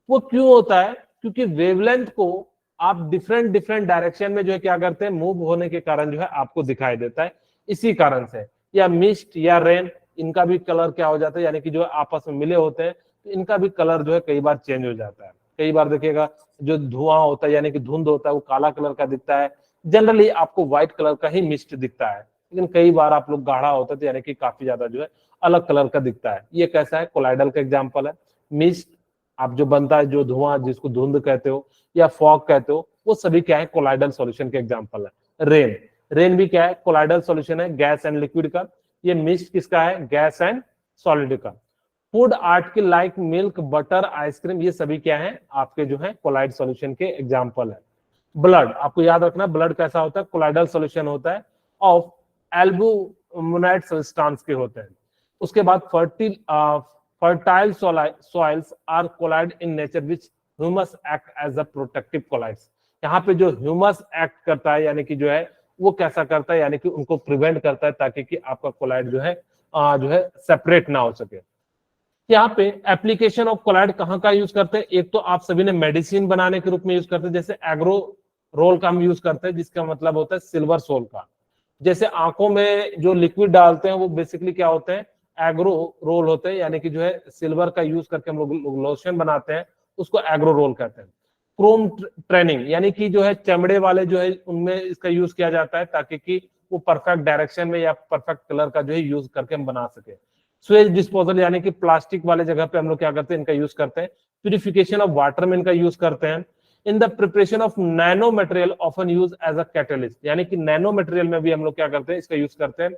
वो क्यों होता है, क्योंकि वेवलेंथ को आप डिफरेंट डिफरेंट डायरेक्शन में जो है क्या करते हैं, मूव होने के कारण जो है आपको दिखाई देता है। इसी कारण से, या मिस्ट या रेन, इनका भी कलर क्या हो जाता है, यानी कि जो आपस में मिले होते हैं तो इनका भी कलर जो है कई बार चेंज हो जाता है। कई बार देखिएगा जो धुआं होता है, यानी कि धुंध होता है, वो काला कलर का दिखता है। जनरली आपको व्हाइट कलर का ही मिस्ट दिखता है, लेकिन कई बार आप लोग गाढ़ा होता है तो यानी कि काफी ज्यादा जो है अलग कलर का दिखता है। ये कैसा है, कोलाइडल का एग्जाम्पल है। मिस्ट आप जो बनता है, जो धुआं जिसको धुंध कहते हो या फॉग कहते हो, वो सभी क्या है, कोलाइडल सॉल्यूशन के एग्जाम्पल है। रेन भी क्या है, कोलाइडल सॉल्यूशन है, गैस एंड लिक्विड का। ये मिस्ट किसका है, गैस एंड सॉलिड का। Food article like milk, butter, ice cream, ये सभी क्या है, आपके जो है कोलाइड सॉल्यूशन के एग्जाम्पल है। ब्लड, आपको याद रखना ब्लड कैसा होता है, कोलाइडल सॉल्यूशन होता है ऑफ एल्बुमिनेट सब्सटेंस के होते हैं। उसके बाद fertile soils are colloid in nature which humus act as a protective colloids. यहाँ पे जो ह्यूमस एक्ट करता है, यानी कि जो है वो कैसा करता है, यानी कि उनको प्रिवेंट करता है ताकि कि आपका कोलाइड जो है सेपरेट ना हो सके। यहाँ पे एप्लीकेशन ऑफ कोलाइड कहाँ का यूज करते हैं, एक तो आप सभी ने मेडिसिन बनाने के रूप में यूज करते हैं, जैसे एग्रो रोल का हम यूज करते हैं, जिसका मतलब होता है सिल्वर सोल का। जैसे आंखों में जो लिक्विड डालते हैं वो बेसिकली क्या होते हैं, एग्रो रोल होते हैं, यानी कि जो है सिल्वर का यूज करके हम लोग लोशन बनाते हैं, उसको एग्रो रोल कहते हैं। क्रोम ट्रेनिंग, यानी कि जो है चमड़े वाले जो है उनमें इसका यूज किया जाता है ताकि कि वो परफेक्ट डायरेक्शन में या परफेक्ट कलर का जो है यूज करके हम बना सके। स्वेज डिस्पोजल, यानी कि प्लास्टिक वाले जगह पे हम लोग क्या करते हैं, इनका यूज करते हैं। प्यूरिफिकेशन ऑफ वाटर में इनका यूज करते हैं। In the preparation of nano material often use as a catalyst, यानी कि नैनो मटेरियल में भी हम लोग क्या करते हैं, इसका यूज करते हैं।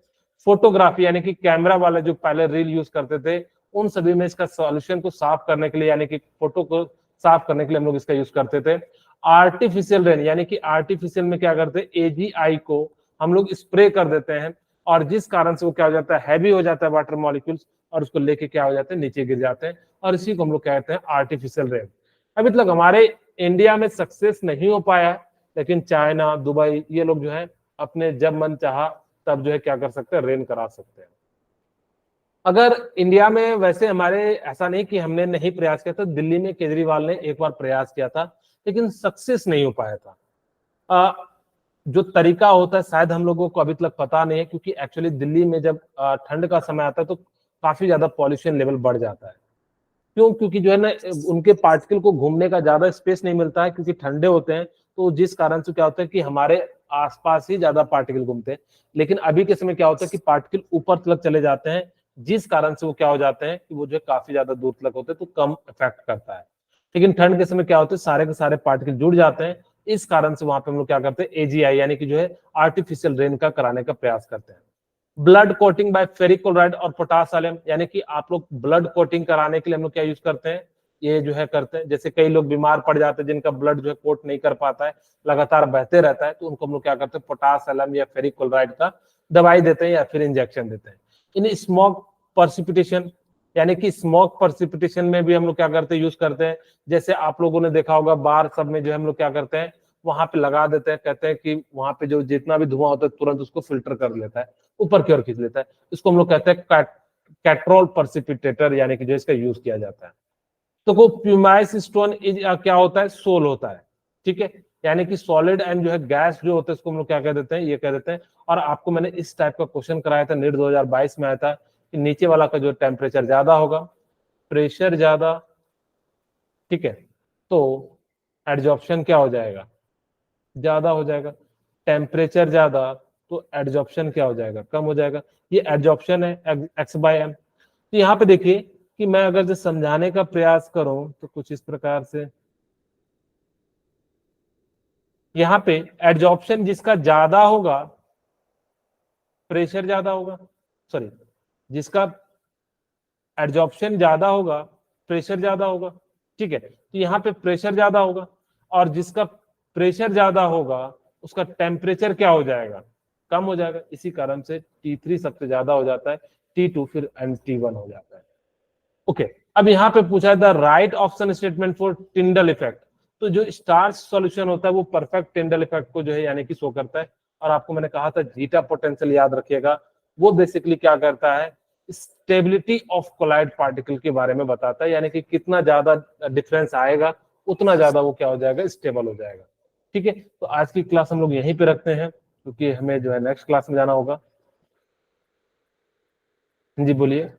फोटोग्राफी, यानी कि कैमरा वाले जो पहले रील यूज करते थे, उन सभी में इसका सॉल्यूशन को साफ करने के लिए, यानी कि फोटो को साफ करने के लिए हम लोग इसका यूज करते थे। आर्टिफिशियल रेन, यानी कि आर्टिफिशियल में क्या करते हैं, AgI को हम लोग स्प्रे कर देते हैं, और जिस कारण से वो क्या हो जाता है, हैवी हो जाता है वाटर मॉलिक्यूल्स, और उसको लेके क्या हो जाते हैं, नीचे गिर जाते हैं, और इसी को हम लोग कहते हैं आर्टिफिशियल रेन। अभी तक हमारे इंडिया में सक्सेस नहीं हो पाया, लेकिन चाइना, दुबई, ये लोग जो है अपने जब मन चाहा तब जो है क्या कर सकते हैं, रेन करा सकते हैं। अगर इंडिया में वैसे हमारे ऐसा नहीं कि हमने नहीं प्रयास किया था, दिल्ली में केजरीवाल ने एक बार प्रयास किया था लेकिन सक्सेस नहीं हो पाया था। जो तरीका होता है शायद हम लोगों को अभी तक पता नहीं है, क्योंकि एक्चुअली दिल्ली में जब ठंड का समय आता है तो काफी ज्यादा पॉल्यूशन लेवल बढ़ जाता है। क्यों, क्योंकि जो है ना उनके पार्टिकल को घूमने का ज्यादा स्पेस नहीं मिलता है, क्योंकि ठंडे होते हैं, तो जिस कारण से क्या होता है कि हमारे आसपास ही ज्यादा पार्टिकल घूमते हैं। लेकिन अभी के समय क्या होता है कि पार्टिकल ऊपर तक चले जाते हैं, जिस कारण से वो क्या हो जाते हैं कि वो जो है काफी ज्यादा दूर तक होते हैं, तो कम इफेक्ट करता है। लेकिन ठंड के समय क्या होता है, सारे के सारे पार्टिकल जुड़ जाते हैं, इस कारण से वहां पे हम लोग क्या करते हैं, AgI यानी कि जो है आर्टिफिशियल रेन का कराने का प्रयास करते हैं। Blood clotting by ferric chloride और पोटास सॉल्यूम, यानी कि आप लोग ब्लड कोटिंग कराने के लिए हम लोग क्या यूज करते हैं, ये जो है करते हैं। जैसे कई लोग बीमार पड़ जाते हैं जिनका ब्लड जो है कोट नहीं कर पाता है, लगातार बहते रहता है, तो उनको हम लोग क्या करते हैं, पोटास सॉल्यूम या फेरिक क्लोराइड का दवाई देते हैं या फिर इंजेक्शन देते हैं। इन स्मोक पर्सिपिटेशन, यानी कि स्मोक पर्सिपिटेशन में भी हम लोग क्या करते हैं, यूज करते हैं। जैसे आप लोगों ने देखा होगा बार सब में जो है हम लोग क्या करते हैं, वहां पे लगा देते हैं, कहते हैं कि वहां पे जो जितना भी धुआं होता है तुरंत उसको फिल्टर कर लेता है, ऊपर की ओर खींच लेता है। इसको हम लोग कहते हैं कैट्रोल पर्सिपिटेटर, यानी कि जो इसका यूज किया जाता है। तो को प्यूमाइस स्टोन क्या होता है, सोल होता है, ठीक है। यानी कि सॉलिड एंड जो है गैस जो होता है उसको हम लोग क्या कह देते हैं, ये कह देते हैं। और आपको मैंने इस टाइप का क्वेश्चन कराया था, नीट 2022 में आया था कि नीचे वाला का जो टेम्परेचर ज्यादा होगा, प्रेशर ज्यादा, ठीक है, तो एडजॉर्प्शन क्या हो जाएगा, ज्यादा हो जाएगा। टेम्परेचर ज्यादा तो एडजॉर्प्शन क्या हो जाएगा, कम हो जाएगा। ये एडजॉर्प्शन है x/m। तो यहाँ पे देखिए कि मैं अगर जो समझाने का प्रयास करूं तो कुछ इस प्रकार से, यहाँ पे एडजॉर्प्शन जिसका ज्यादा होगा प्रेशर ज्यादा होगा, सॉरी, जिसका एडजॉर्प्शन ज्यादा होगा प्रेशर ज्यादा होगा, ठीक है। तो यहाँ पे प्रेशर ज्यादा होगा, और जिसका प्रेशर ज्यादा होगा उसका टेम्परेचर क्या हो जाएगा, कम हो जाएगा। इसी कारण से T3 सबसे ज्यादा हो जाता है, T2 फिर T1 हो जाता है। ओके, अब यहाँ पे पूछा है the right option statement for Tyndall effect. तो जो स्टार्च सॉल्यूशन होता है वो परफेक्ट टिंडल इफेक्ट को जो है यानी कि शो करता है। और आपको मैंने कहा था जीटा पोटेंशियल याद रखिएगा, वो बेसिकली क्या करता है, स्टेबिलिटी ऑफ कोलाइड पार्टिकल के बारे में बताता है, यानी कि कितना ज्यादा डिफरेंस आएगा उतना ज्यादा वो क्या हो जाएगा, स्टेबल हो जाएगा, ठीक है। तो आज की क्लास हम लोग यहीं पे रखते हैं क्योंकि हमें जो है नेक्स्ट क्लास में जाना होगा। जी बोलिए।